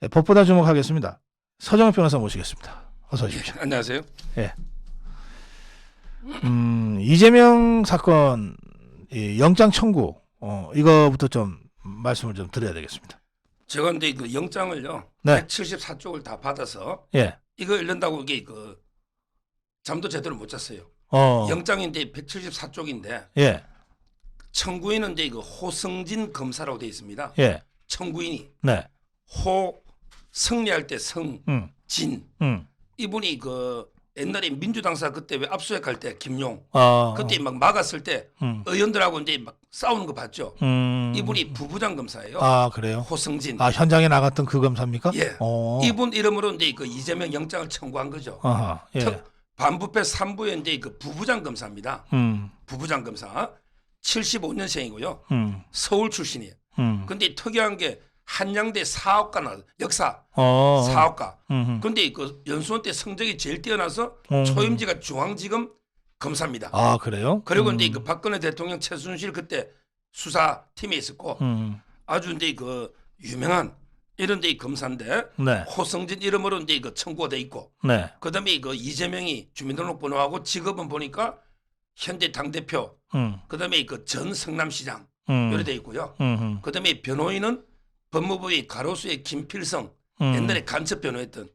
네, 법보다 주목하겠습니다. 서정욱 변호사 모시겠습니다. 어서 오십시오. 안녕하세요. 예. 이재명 사건 이 영장 청구 이거부터 좀 말씀을 좀 드려야 되겠습니다. 제가 근데 그 영장을요. 네. 174쪽을 다 받아서 예. 이거 읽는다고 이게 그 잠도 제대로 못 잤어요. 영장인데 174쪽인데 예. 청구인은 이제 그 호성진 검사라고 되어 있습니다. 예. 청구인이 네. 호 승리할 때 성진 이분이 그 옛날에 민주당사 그때 왜 압수수색할 때 김용 그때 막 막았을 때 의원들하고 이제 막 싸우는 거 봤죠. 이분이 부부장 검사예요. 아, 그래요? 호성진. 아, 현장에 나갔던 그 검사입니까? 예. 이분 이름으로 이제 그 이재명 영장을 청구한 거죠. 아하. 예. 반부패 3부의 이제 그 부부장 검사입니다. 부부장 검사 75년생이고요. 서울 출신이에요. 근데 특이한 게 한양대 사업가 나 역사 사업가. 근데 그 연수원 때 성적이 제일 뛰어나서 초임지가 중앙지검 검사입니다. 아, 그래요? 그리고 이제 그 박근혜 대통령 최순실 그때 수사팀에 있었고 아주 이제 그 유명한 이런 데 검사인데 네. 호성진 이름으로 이제 그 청구가 돼 있고 네. 그다음에 그 이재명이 주민등록번호하고 직업은 보니까 현재 당 대표 그다음에 그 전 성남시장 이렇게 돼 있고요. 그다음에 변호인은 법무부의 가로수의 김필성 옛날에 간첩 변호했던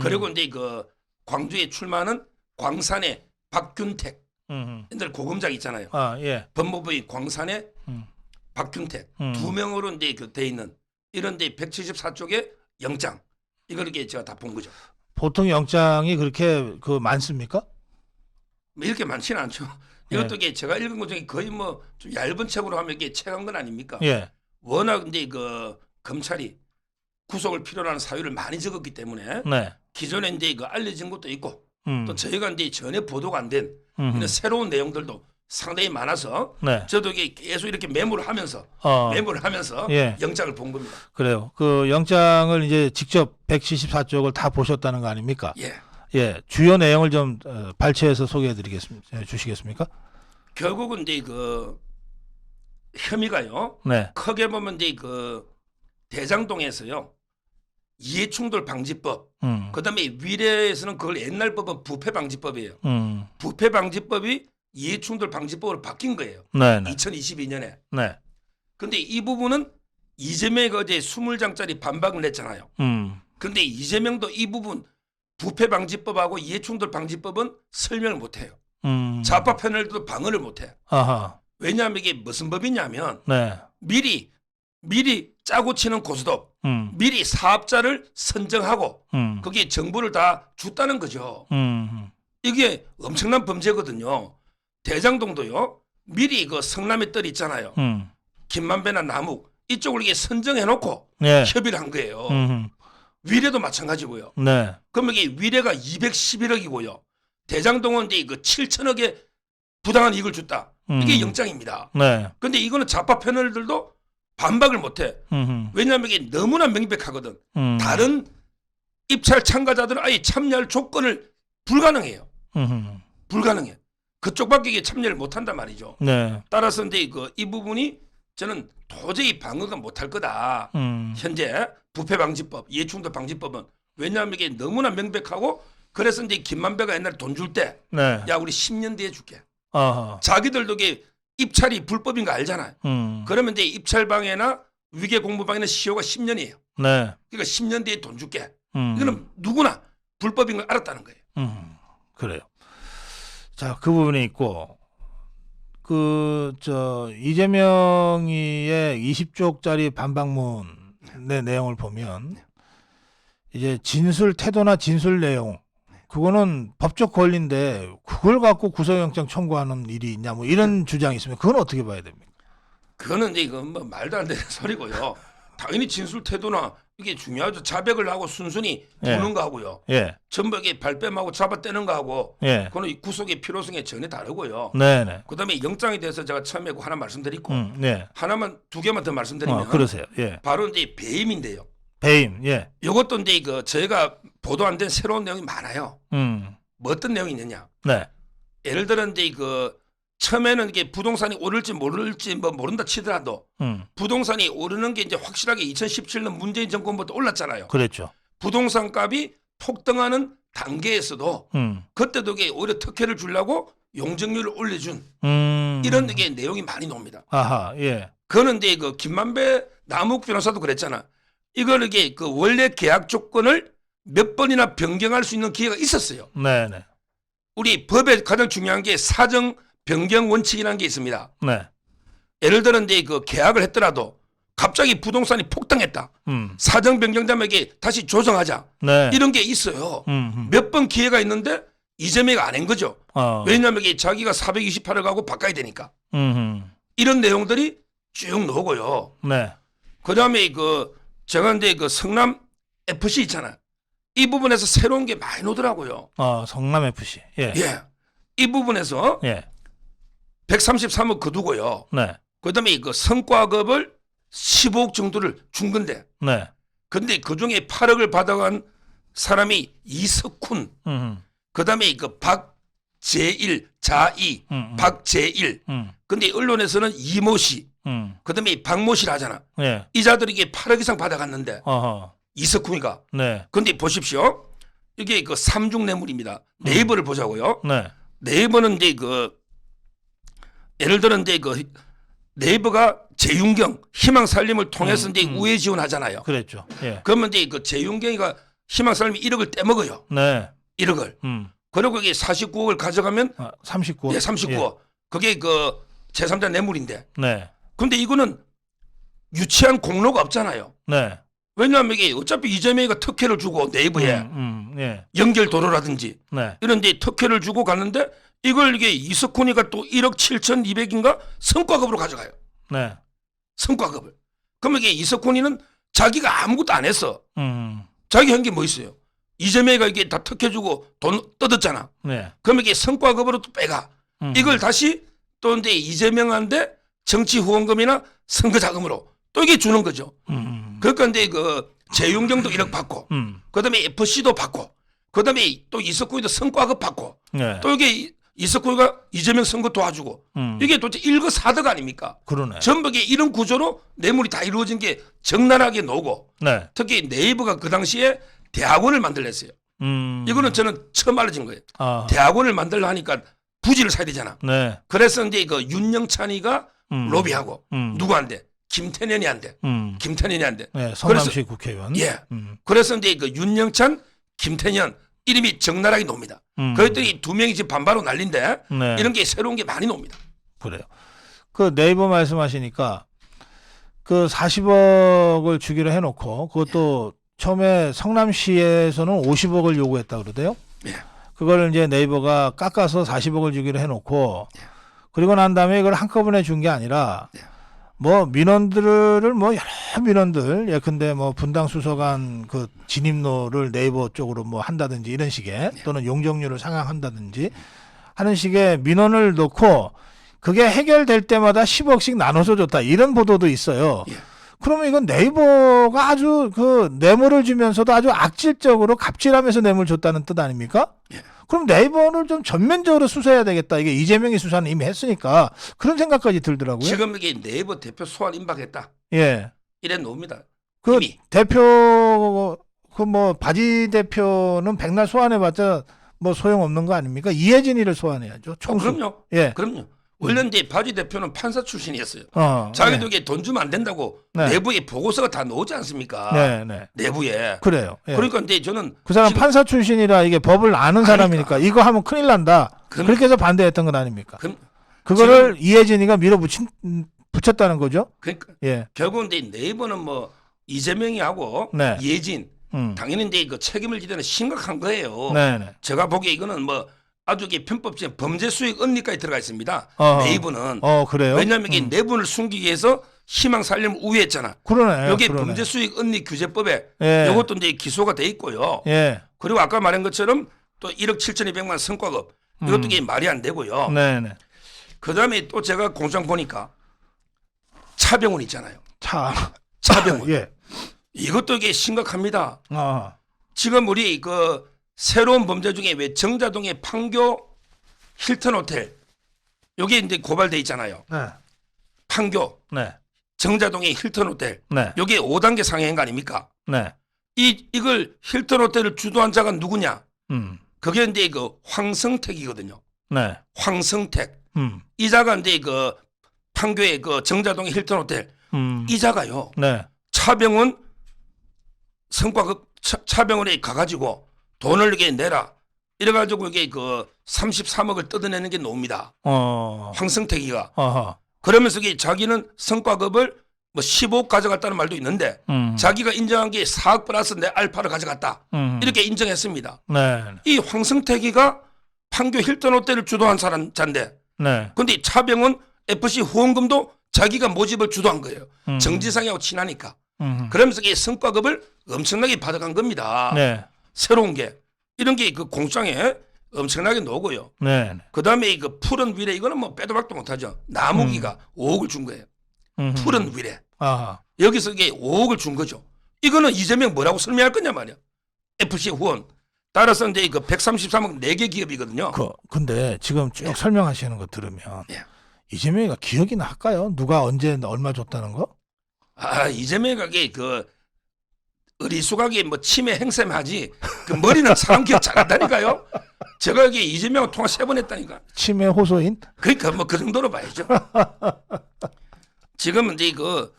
그리고 이제 그 광주에 출마하는 광산의 박균택 옛날 고검장 있잖아요. 아, 예. 법무부의 광산의 박균택 두 명으로 이제 그 돼 있는 이런 데 174쪽의 영장 이걸 이렇게 제가 다 본 거죠. 보통 영장이 그렇게 그 많습니까? 뭐 이렇게 많지는 않죠. 이것도 이게 제가 읽은 것 중에 거의 뭐 좀 얇은 책으로 하면 이게 책한 건 아닙니까? 예. 워낙 이제 그 검찰이 구속을 필요로 하는 사유를 많이 적었기 때문에 네. 기존에 이제 그 알려진 것도 있고 또 음. 저희가 이제 전혀 보도가 안 된 이런 새로운 내용들도 상당히 많아서 네. 저도 이게 계속 이렇게 메모를 하면서 예. 영장을 본 겁니다. 그래요. 그 영장을 이제 직접 174쪽을 다 보셨다는 거 아닙니까? 예. 예. 주요 내용을 좀 발췌해서 소개해 드리겠습니다. 주시겠습니까? 결국은 이제 그 혐의가요. 네. 크게 보면 이제 그 대장동에서요. 이해충돌 방지법. 그다음에 위례에서는 그걸 옛날 법은 부패방지법이에요. 부패방지법이 이해충돌 방지법으로 바뀐 거예요. 네, 네. 2022년에. 네. 근데 이 부분은 이재명이 어제 20장짜리 반박을 냈잖아요. 근데 이재명도 이 부분 부패방지법하고 이해충돌 방지법은 설명을 못 해요. 좌파 패널도 방어를 못 해요. 아하. 왜냐하면 이게 무슨 법이냐면 네. 미리 짜고 치는 고스톱, 미리 사업자를 선정하고 거기에 정보를 다 줬다는 거죠. 이게 엄청난 범죄거든요. 대장동도요. 미리 그 성남의 뜰 있잖아요. 김만배나 남욱 이쪽을 이게 선정해놓고 네. 협의를 한 거예요. 위례도 마찬가지고요. 네. 그러면 이게 위례가 211억이고요. 대장동은 이제 그 7천억의 부당한 이익을 줬다. 이게 영장입니다. 네. 근데 이거는 좌파 패널들도 반박을 못해. 왜냐하면 이게 너무나 명백하거든. 다른 입찰 참가자들은 아예 참여할 조건을 불가능해요. 불가능해. 그쪽밖에 이게 참여를 못한단 말이죠. 네. 따라서 이제 이 부분이 저는 도저히 방어가 못할 거다. 현재 부패방지법, 이해충돌 방지법은 왜냐하면 이게 너무나 명백하고 그래서 이제 김만배가 옛날에 돈 줄 때 네. 야 우리 10년 뒤에 줄게. 아하. 자기들도 이게 입찰이 불법인 거 알잖아요. 그러면 이제 입찰방해나 위계 공모방해는 시효가 10년이에요. 네. 그러니까 10년 뒤에 돈 줄게. 이거는 누구나 불법인 걸 알았다는 거예요. 그래요. 자, 그 부분이 있고 이재명이의 20쪽짜리 반박문의 내용을 보면 이제 진술 태도나 진술 내용 그거는 법적 권리인데 그걸 갖고 구속영장 청구하는 일이 있냐 뭐 이런 주장이 있으면 그건 어떻게 봐야 됩니까? 그거는 이제 이거 뭐 말도 안 되는 소리고요. 당연히 진술 태도나 이게 중요하죠. 자백을 하고 순순히 보는 거하고요. 예. 전부 이게 발뺌하고 잡아떼는 거하고 예. 그거는 이 구속의 필요성이 전혀 다르고요. 네네. 그다음에 영장에 대해서 제가 처음에 하나 말씀드리고 네. 하나만 두 개만 더 말씀드리면 그러세요. 예. 바로 이제 배임인데요. 배임. 예. 이것도 이제 그 저희가 보도 안 된 새로운 내용이 많아요. 뭐 어떤 내용이 있느냐? 네. 예를 들어 이제 그 처음에는 이게 부동산이 오를지 모를지 뭐 모른다 치더라도 부동산이 오르는 게 이제 확실하게 2017년 문재인 정권부터 올랐잖아요. 그랬죠. 부동산 값이 폭등하는 단계에서도 그때도 이게 오히려 특혜를 주려고 용적률을 올려준 이런 게 내용이 많이 나옵니다. 아하, 예. 그런데 그 김만배 남욱 변호사도 그랬잖아. 이걸 이게 그 원래 계약 조건을 몇 번이나 변경할 수 있는 기회가 있었어요. 네네. 우리 법에 가장 중요한 게 사정 변경 원칙이라는 게 있습니다. 네. 예를 들어 이제 그 계약을 했더라도 갑자기 부동산이 폭등했다. 사정 변경되면 이게 다시 조정하자. 네. 이런 게 있어요. 몇 번 기회가 있는데 이재명이 안 한 거죠. 왜냐하면 이게 자기가 428을 가고 바꿔야 되니까. 이런 내용들이 쭉 나오고요. 네. 그다음에 그 제가 근데 그 성남 FC 있잖아요. 이 부분에서 새로운 게 많이 나오더라고요. 성남 FC. 예. 예. 이 부분에서 예. 133억 거두고요. 네. 그다음에 그 성과급을 15억 정도를 준 건데. 네. 근데 그 중에 8억을 받아간 사람이 이석훈. 그다음에 그 박재일, 자이, 박재일. 근데 언론에서는 이모 씨. 그다음에 박모 씨를 하잖아. 예. 이자들이 이게 8억 이상 받아갔는데. 이석훈이가. 네. 근데 보십시오. 이게 그 삼중 뇌물입니다. 네이버를 보자고요. 네. 네이버는 이제 그 예를 들어 이제 그 네이버가 재윤경 희망살림을 통해서 이제 우회 지원하잖아요. 그랬죠. 예. 그러면 이제 그 재윤경이가 희망살림 1억을 떼먹어요. 네. 1억을. 그리고 이게 49억을 가져가면 39억. 예, 39억. 그게 그 제3자 뇌물인데. 네. 근데 이거는 유치한 공로가 없잖아요. 네. 왜냐하면 이게 어차피 이재명이가 특혜를 주고 네이버에 예. 연결 도로라든지 네. 이런 데 특혜를 주고 갔는데 이걸 이게 이석훈이가 또 1억 7,200인가 성과급으로 가져가요. 네. 성과급을. 그러면 이게 이석훈이는 자기가 아무것도 안 했어. 자기 한 게 뭐 있어요? 이재명이가 이게 다 특혜 주고 돈 뜯었잖아. 네. 그러면 이게 성과급으로 또 빼가. 이걸 다시 또 이제 이재명한테 정치 후원금이나 선거 자금으로 또 이게 주는 거죠. 그러니까 이제 그 재윤경도 1억 받고, 그다음에 FC도 받고, 그다음에 또 이석훈이도 성과급 받고, 네. 또 이게 이석훈이가 이재명 선거 도와주고, 이게 도대체 일거사득 아닙니까? 그러네. 전부 이런 구조로 뇌물이 다 이루어진 게 적나라하게 나오고, 네. 특히 네이버가 그 당시에 대학원을 만들었어요. 이거는 저는 처음 알려진 거예요. 대학원을 만들려 하니까 부지를 사야 되잖아. 네. 그래서 이제 그 윤영찬이가 로비하고 누구한테? 김태년이한테. 김태년이한테. 네, 성남시 국회의원. 예. 그래서 이제 그 윤영찬, 김태년 이름이 적나라하게 나옵니다. 그랬더니 두 명이 지금 반바로 난린데 네. 이런 게 새로운 게 많이 나옵니다. 그래요. 그 네이버 말씀하시니까 그 40억을 주기로 해놓고 그것도 처음에 성남시에서는 50억을 요구했다 그러대요. 예. 그걸 이제 네이버가 깎아서 40억을 주기로 해놓고 그리고 난 다음에 이걸 한꺼번에 준 게 아니라 뭐 민원들을 뭐 여러 민원들 예컨대 뭐 분당 수서관 그 진입로를 네이버 쪽으로 뭐 한다든지 이런 식의 또는 용적률을 상향한다든지 하는 식의 민원을 넣고 그게 해결될 때마다 10억씩 나눠서 줬다 이런 보도도 있어요. 그러면 이건 네이버가 아주 그 뇌물을 주면서도 아주 악질적으로 갑질하면서 뇌물 줬다는 뜻 아닙니까? 그럼 네이버를 좀 전면적으로 수사해야 되겠다. 이게 이재명이 수사는 이미 했으니까 그런 생각까지 들더라고요. 지금 이게 네이버 대표 소환 임박했다. 예. 이래 놓습니다. 그 이미. 대표 그 뭐 바지 대표는 백날 소환해봤자 뭐 소용없는 거 아닙니까? 이혜진이를 소환해야죠. 총수. 그럼요. 예. 그럼요. 원래 이제 바지 대표는 판사 출신이었어요. 어, 자기도 네. 이게 돈 주면 안 된다고 네. 내부에 보고서가 다 나오지 않습니까? 네, 네. 내부에. 그래요. 예. 그러니까 이제 저는 그 사람 지금- 판사 출신이라 이게 법을 아는 사람이니까 이거 하면 큰일 난다. 그럼- 그렇게 해서 반대했던 건 아닙니까? 지금- 그거를 이혜진이가 붙였다는 거죠. 그러니까 예. 결국은 이제 네이버는 뭐 이재명이 하고 네. 예진 당연히 이제 그 책임을 지는 심각한 거예요. 네네. 제가 보기에 이거는 뭐 아주 이게 편법적 범죄 수익 은닉까지 들어가 있습니다. 어. 네이버는 그래요? 왜냐하면 이게 내분을 숨기기 위해서 희망 살림 우회했잖아. 그러네. 여기 그러네. 범죄 수익 은닉 규제법에 예. 이것도 이제 기소가 돼 있고요. 예. 그리고 아까 말한 것처럼 또 1억 7,200만 성과급 이것도 이게 말이 안 되고요. 네네. 그다음에 또 제가 공장 보니까 차병원 있잖아요. 차병원. 예. 이것도 이게 심각합니다. 아. 지금 우리 그 새로운 범죄 중에 왜 정자동의 판교 힐튼 호텔 여기 이제 고발돼 있잖아요. 네. 판교, 네. 정자동의 힐튼 호텔. 네. 여기 5단계 상해인 거 아닙니까? 네. 이걸 힐튼 호텔을 주도한 자가 누구냐? 음. 그게 이제 그 황성택이거든요. 네. 황성택. 음. 이자가 이제 그 판교의 그 정자동의 힐튼 호텔. 이자가요. 네. 차병원 차병원에 가가지고 돈을 이렇게 내라. 이래가지고 이게 그 33억을 뜯어내는 게 노입니다. 황성택이가. 어허. 그러면서 이게 자기는 성과급을 뭐 15억 가져갔다는 말도 있는데 자기가 인정한 게 4억 플러스 내 알파를 가져갔다. 이렇게 인정했습니다. 네. 이 황성택이가 판교 힐튼 호텔을 주도한 잔데 네. 근데 차병원 FC 후원금도 자기가 모집을 주도한 거예요. 정지상하고 친하니까. 그러면서 이 성과급을 엄청나게 받아간 겁니다. 네. 새로운 게 이런 게 그 공장에 엄청나게 나오고요. 네. 그다음에 그 푸른 위례 이거는 뭐 빼도 박도 못하죠. 나무기가 5억을 준 거예요. 푸른 위례. 아하. 여기서 이게 5억을 준 거죠. 이거는 이재명 뭐라고 설명할 거냐 말이야. FC 후원. 따라서 이제 그 133억 4개 기업이거든요. 근데 지금 쭉 설명하시는 거 들으면 예. 이재명이가 기억이나 할까요? 누가 언제 얼마 줬다는 거? 이재명이가 그 어리숙하게 뭐 치매 행세하지 그 머리는 사람 기억 잘한다니까요. 제가 여기 이재명하고 통화 3번 했다니까. 치매 호소인? 그러니까 뭐 그 정도로 봐야죠. 지금 이제 그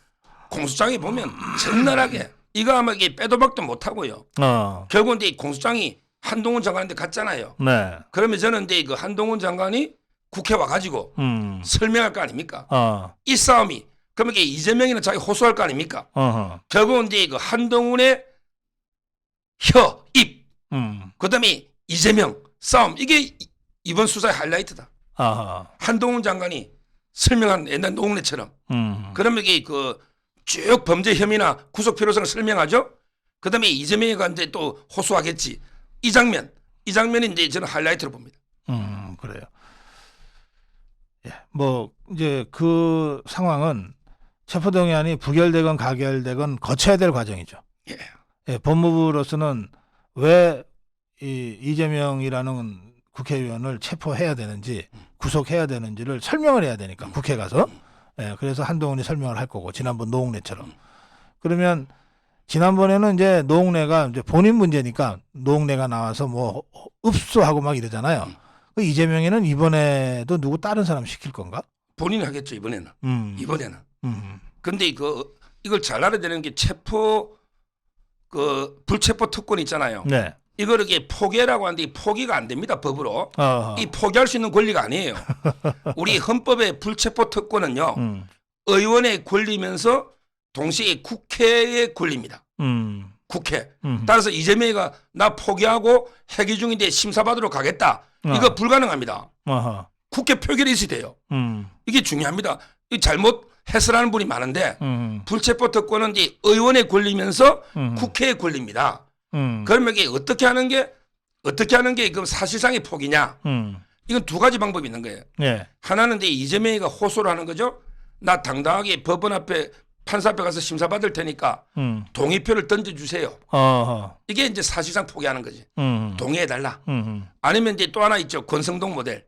공수장에 보면 적나라하게 이거 아마 이게 빼도 박도 못 하고요. 결국 이제 공수장이 한동훈 장관한테 갔잖아요. 네. 그러면 저는 이제 그 한동훈 장관이 국회 와 가지고 설명할 거 아닙니까? 이 싸움이 그러면 이게 이재명이는 자기 호소할 거 아닙니까? 결국은 이제 그 한동훈의 혀, 입, 그다음에 이재명 싸움 이게 이번 수사의 하이라이트다. 한동훈 장관이 설명한 옛날 노웅래처럼. 그러면 이게 그 쭉 범죄 혐의나 구속 필요성을 설명하죠. 그다음에 이재명이가 이제 또 호소하겠지. 이 장면이 이제 저는 하이라이트로 봅니다. 그래요. 예, 뭐 이제 그 상황은 체포동의안이 부결되건 가결되건 거쳐야 될 과정이죠. 예. 예, 법무부로서는 왜 이재명이라는 국회의원을 체포해야 되는지 구속해야 되는지를 설명을 해야 되니까 국회 가서. 예, 그래서 한동훈이 설명을 할 거고 지난번 노웅래처럼. 그러면 지난번에는 이제 노웅래가 이제 본인 문제니까 노웅래가 나와서 뭐 읍소하고 막 이러잖아요. 그 이재명이는 이번에도 누구 다른 사람 시킬 건가? 본인이 하겠죠 이번에는. 이번에는. 근데 이걸 잘 알아야 되는 게 불체포 특권 있잖아요. 네. 이걸 이렇게 포기라고 하는데 이 포기가 안 됩니다 법으로. 어허. 이 포기할 수 있는 권리가 아니에요. 우리 헌법의 불체포 특권은요 의원의 권리면서 동시에 국회의 권리입니다. 국회. 따라서 이재명이가 나 포기하고 회기 중인데 심사받으러 가겠다. 이거 불가능합니다. 어허. 국회 표결이 있어야 돼요. 이게 중요합니다. 잘못 해설하는 분이 많은데 불체포 특권은 이제 의원의 권리면서 국회의 권리입니다. 그러면 이게 어떻게 하는 게 그럼 사실상의 포기냐? 이건 두 가지 방법이 있는 거예요. 네. 하나는 이제 이재명이가 호소를 하는 거죠. 나 당당하게 법원 앞에 판사 앞에 가서 심사 받을 테니까 동의표를 던져주세요. 이게 이제 사실상 포기하는 거지. 동의해달라. 아니면 이제 또 하나 있죠. 권성동 모델.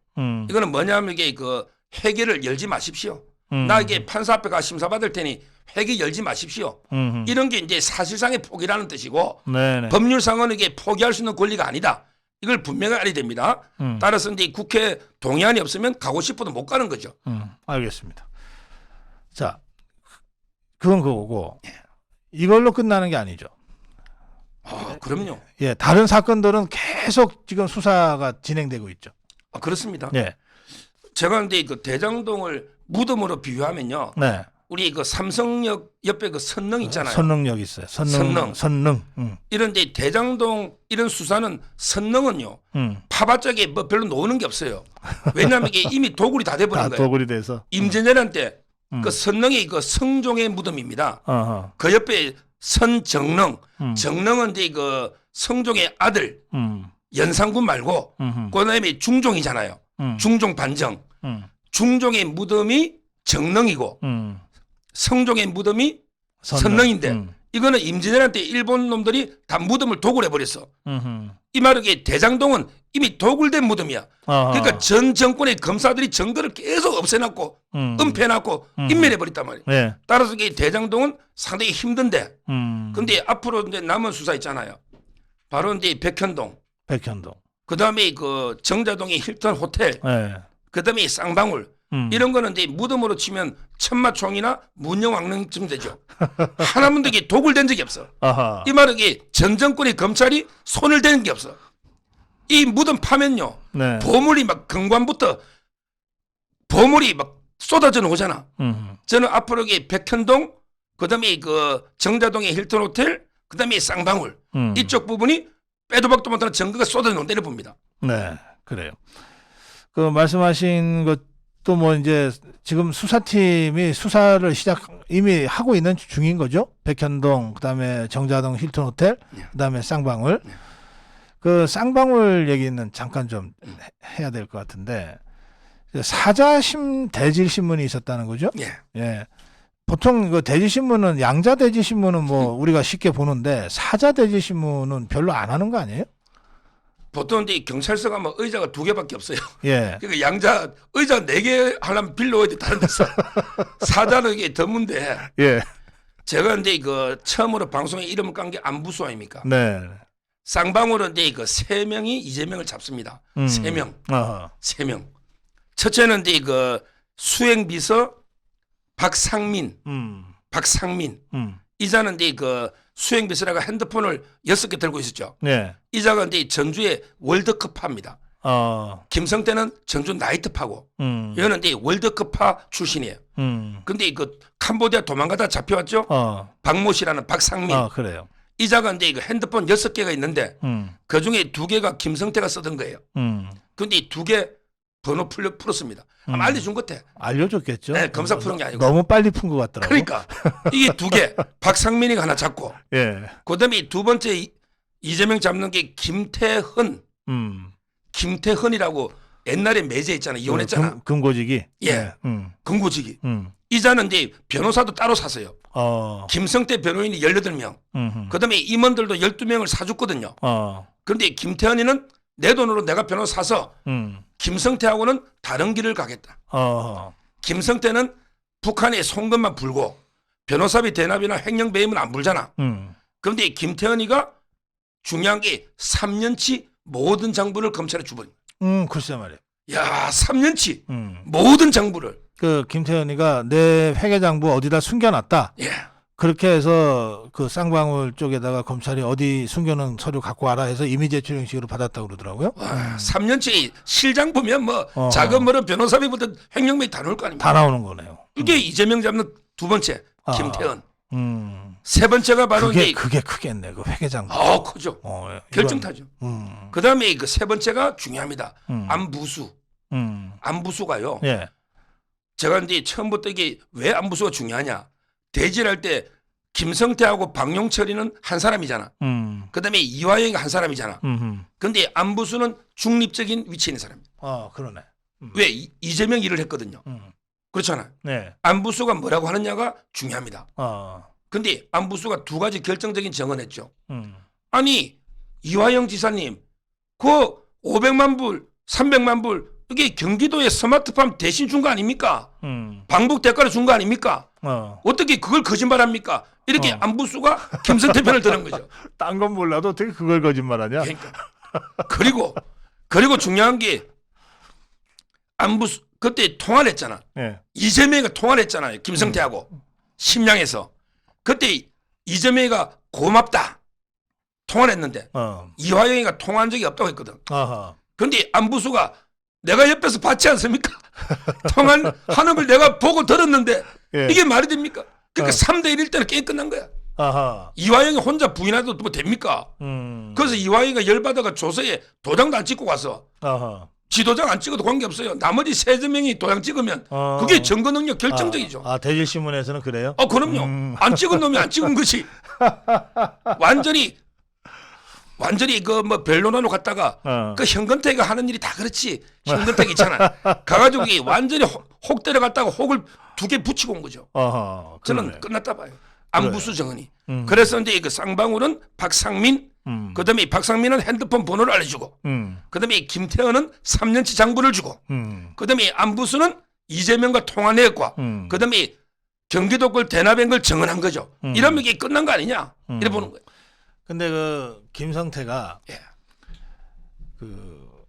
이거는 뭐냐면 이게 그 회계를 열지 마십시오. 나 이게 판사 앞에 가 심사 받을 테니 회계 열지 마십시오. 이런 게 이제 사실상의 포기라는 뜻이고 네네. 법률상은 이게 포기할 수 있는 권리가 아니다. 이걸 분명히 알아야 됩니다. 따라서 이제 국회 동의안이 없으면 가고 싶어도 못 가는 거죠. 알겠습니다. 자, 그건 그거고 이걸로 끝나는 게 아니죠. 그럼요. 예, 다른 사건들은 계속 지금 수사가 진행되고 있죠. 그렇습니다. 네. 제가 근데 그 대장동을 무덤으로 비유하면요. 네. 우리 그 삼성역 옆에 그 선릉 있잖아요. 선릉역 있어요. 선릉. 이런데 대장동 이런 수사는 선릉은요. 파밭짝에 뭐 별로 노는 게 없어요. 왜냐하면 이게 이미 도굴이 다 돼버린 거예요. 도굴이 돼서. 임진왜란 때 그 선릉이 그 성종의 무덤입니다. 그 옆에 선정릉, 정릉은 이제 그 성종의 아들 연산군 말고 그다음에 중종이잖아요. 중종 반정. 중종의 무덤이 정릉이고 성종의 무덤이 선릉인데 이거는 임진왜란 때 일본 놈들이 다 무덤을 도굴해버렸어. 음흠. 이 말은 대장동은 이미 도굴된 무덤이야. 아하. 그러니까 전 정권의 검사들이 증거를 계속 없애놨고 은폐해놨고 인멸해버렸단 말이야. 네. 따라서 이 대장동은 상당히 힘든데 근데 앞으로 이제 남은 수사 있잖아요. 바로 이제 백현동, 그다음에 그 정자동의 힐튼 호텔, 네. 그다음에 쌍방울 이런 거는 이제 무덤으로 치면 천마총이나 문영왕릉쯤 되죠. 하나문도 이게 도굴된 적이 없어. 아하. 이 말은 이게 전 정권의 검찰이 손을 대는 게 없어. 이 무덤 파면요, 네. 보물이 막 근관부터 보물이 막 쏟아져 나오잖아. 저는 앞으로 이게 백현동, 그다음에 그 정자동의 힐튼 호텔, 그다음에 쌍방울 이쪽 부분이 빼도 박도 못하는 증거가 쏟아져 나온다를 봅니다. 네, 그래요. 그 말씀하신 것도 뭐 이제 지금 수사팀이 수사를 이미 하고 있는 중인 거죠. 백현동, 그다음에 정자동 힐튼 호텔, 그다음에 쌍방울. 그 쌍방울 얘기는 잠깐 좀 해야 될 것 같은데 사자심 대질신문이 있었다는 거죠. 예. 예. 보통 그 대질신문은 양자대질신문은 뭐 우리가 쉽게 보는데 사자대질신문은 별로 안 하는 거 아니에요? 보통 이제 경찰서 가면 의자가 2개밖에 없어요. 예. 그러니까 의자 4개 하려면 빌려와야 돼, 다른 데서. 사자는 이게 드문데 예. 제가 이제 그 처음으로 방송에 이름을 깐 게 안부수 아닙니까? 네. 쌍방울은 이제 그 3명이 이재명을 잡습니다. 3명. 아하. 3명. 첫째는 이제 그 수행비서 박상민. 이자는 이제 그 수행비서라가 핸드폰을 6개 들고 있었죠. 네. 이자가 이제 전주의 월드컵파입니다. 김성태는 전주 나이트파고, 이거는 이제 월드컵파 출신이에요. 근데 그 캄보디아 도망가다 잡혀왔죠. 박모 씨라는 박상민. 그래요. 이자가 이제 그 핸드폰 6개가 있는데 그 중에 2개가 김성태가 쓰던 거예요. 근데 이 2개 번호 풀었습니다. 아마 알려준 것 같아. 알려줬겠죠. 네, 검사 푸는 게 아니고. 너무 빨리 푼 것 같더라고. 그러니까 이게 2개. 박상민이가 하나 잡고. 예. 그다음에 두 번째 이재명 잡는 게 김태헌. 김태헌이라고 옛날에 매제 있잖아. 이혼했잖아. 금고지기. 예. 네. 금고지기. 이자는 이제 변호사도 따로 샀어요. 김성태 변호인이 18명. 그다음에 임원들도 12명을 사줬거든요. 그런데 김태헌이는 내 돈으로 내가 변호사 사서 김성태하고는 다른 길을 가겠다. 김성태는 북한의 송금만 불고 변호사비 대납이나 횡령 배임은 안 불잖아. 그런데 김태헌이가 중요한 게 3년치 모든 장부를 검찰에 주버린. 글쎄 말이야. 야, 3년치 모든 장부를. 그 김태현이가 내 회계장부 어디다 숨겨놨다. 예. 그렇게 해서 그 쌍방울 쪽에다가 검찰이 어디 숨겨놓은 서류 갖고 와라 해서 이미제출 형식으로 받았다고 그러더라고요. 와, 3년치 실장 보면 뭐 자금 뭐는 변호사비부터 횡령비 다 나올 거 아닙니까? 다 나오는 거네요. 이게 이재명 잡는 두 번째 김태현. 세 번째가 바로 그게 크겠네. 그 회계장부. 크죠. 예. 결정타죠. 그다음에 그 세 번째가 중요합니다. 안부수. 안부수가요. 예. 제가 이제 처음부터 이게 왜 안부수가 중요하냐? 대질할 때 김성태하고 박용철이는 한 사람이잖아. 그다음에 이화영이 한 사람이잖아. 근데 안부수는 중립적인 위치에 있는 사람이야. 그러네. 왜 이재명 일을 했거든요. 그렇잖아. 네. 안부수가 뭐라고 하느냐가 중요합니다. 근데 안부수가 2가지 결정적인 정언했죠. 아니 이화영 지사님 그 500만 불 300만 불 이게 경기도에 스마트팜 대신 준 거 아닙니까? 방북 대가로 준 거 아닙니까? 어떻게 그걸 거짓말합니까? 이렇게 안부수가 김성태 편을 드는 거죠. 딴 건 몰라도 어떻게 그걸 거짓말하냐? 그러니까. 그리고 중요한 게 안부수 그때 통화를 했잖아. 네. 이재명이가 통화를 했잖아요. 김성태하고 심양에서. 그때 이재명이가 고맙다 통화를 했는데 이화영이가 통화한 적이 없다고 했거든. 그런데 안부수가 내가 옆에서 봤지 않습니까? 통화하는 걸 내가 보고 들었는데 예. 이게 말이 됩니까? 그러니까 3대1일 때는 게임 끝난 거야. 이화영이 혼자 부인해도 뭐 됩니까? 그래서 이화영이가 열받아가 조서에 도장도 안 찍고 가서 지도장 안 찍어도 관계없어요. 나머지 3명이 도장 찍으면 그게 증거 능력 결정적이죠. 대질신문에서는 그래요? 그럼요. 안 찍은 놈이 안 찍은 것이 완전히 그 뭐 변론하러 갔다가 그 현근택이가 하는 일이 다 그렇지. 현근택 있잖아. 가가지고 완전히 혹 데려갔다가 혹을 2개 붙이고 온 거죠. 저는 끝났다 봐요. 안부수 정은이. 그래서 이제 그 쌍방울은 박상민, 그다음에 박상민은 핸드폰 번호를 알려주고, 그다음에 김태현은 3년치 장부를 주고, 그다음에 안부수는 이재명과 통화 내역과, 그다음에 경기도권 대납한 걸 정언한 거죠. 이러면 이게 끝난 거 아니냐? 이래 보는 거예요. 근데 그 김성태가 예. 그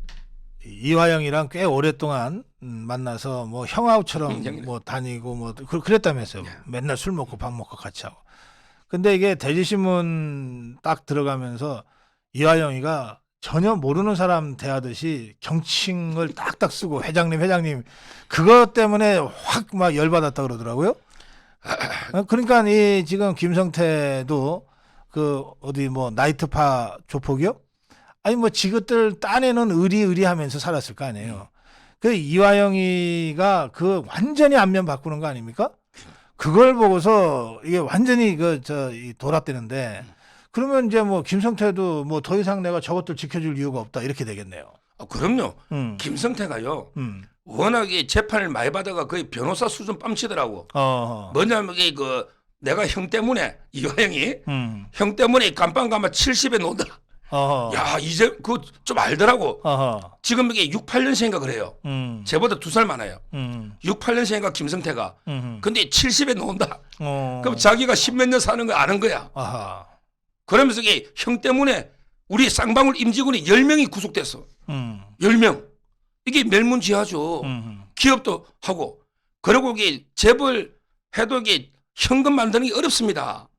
이화영이랑 꽤 오랫동안 만나서 뭐 형아우처럼 뭐 다니고 뭐 그랬다면서요. 맨날 술 먹고 밥 먹고 같이 하고. 근데 이게 대지신문 딱 들어가면서 이화영이가 전혀 모르는 사람 대하듯이 경칭을 딱딱 쓰고 회장님 그것 때문에 확 막 열받았다 그러더라고요. 그러니까 이 지금 김성태도 그 어디 뭐 나이트파 조폭이요? 아니 뭐 지것들 딴에는 의리하면서 살았을 거 아니에요. 그 이화영이가 그 완전히 안면 바꾸는 거 아닙니까? 그걸 보고서 이게 완전히 돌아대는데 그러면 이제 뭐 김성태도 뭐 더 이상 내가 저것들 지켜줄 이유가 없다 이렇게 되겠네요. 그럼요. 김성태가요. 워낙에 재판을 많이 받아가 거의 변호사 수준 뺨치더라고. 뭐냐면 이게 그 내가 형 때문에 이화영이 형 때문에 깜빵가마 70에 논다. 야 이제 그거 좀 알더라고. 지금 이게 68년생인가 그래요. 쟤보다 2살 많아요. 68년생인가 김성태가. 근데 70에 논다. 그럼 자기가 10몇 년 사는 거 아는 거야. 그러면서 이게 형 때문에 우리 쌍방울 임직원이 10명이 구속됐어. 10명. 이게 멸문지하죠. 기업도 하고. 그리고 이게 재벌 해도 이게 현금 만드는 게 어렵습니다.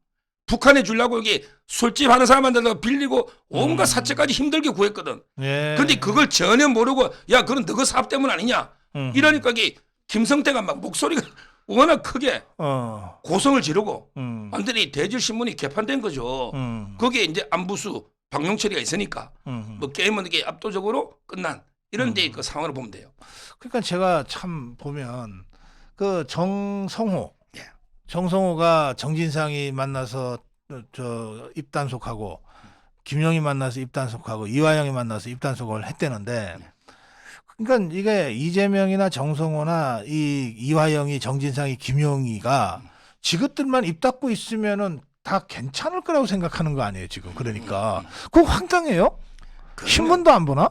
북한에 주려고 이게 술집 하는 사람한테 빌리고 온갖 사채까지 힘들게 구했거든. 근데 그걸 전혀 모르고 야 그건 너그 사업 때문 아니냐. 이러니까 이게 김성태가 막 목소리가 워낙 크게 고성을 지르고 완전히 대질신문이 개판된 거죠. 거기에 이제 안부수 박용철이가 있으니까 뭐 게임은 이게 압도적으로 끝난 이런 데 그 상황을 보면 돼요. 그러니까 제가 참 보면 그 정성호가 정진상이 만나서 저 입단속하고 김용이 만나서 입단속하고 이화영이 만나서 입단속을 했대는데 그러니까 이게 이재명이나 정성호나 이화영이 정진상이 김용이가 지것들만 입 닫고 있으면은 다 괜찮을 거라고 생각하는 거 아니에요 지금. 그러니까 그거 황당해요. 신문도 안 보나?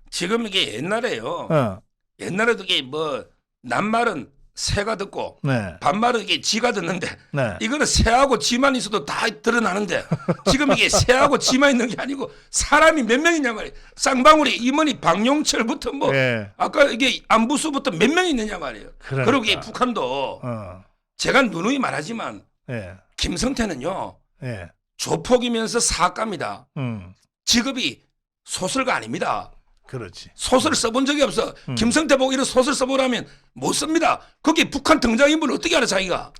지금 이게 옛날에요. 옛날에도 이게 뭐 남말은 새가 듣고 반말은 이게 지가 듣는데 이거는 새하고 지만 있어도 다 드러나는데 지금 이게 새하고 지만 있는 게 아니고 사람이 몇 명이냐 말이에요. 쌍방울이 임원이 박용철부터 뭐 아까 이게 안부수부터 몇 명이 있느냐 말이에요. 그리고 이게 북한도 제가 누누이 말하지만 김성태는요 조폭이면서 사학가입니다. 직업이 소설가 아닙니다. 그렇지. 소설 써본 적이 없어. 김성태 보고 이런 소설 써보라면 못 씁니다. 거기 북한 등장인물을 어떻게 알아 자기가.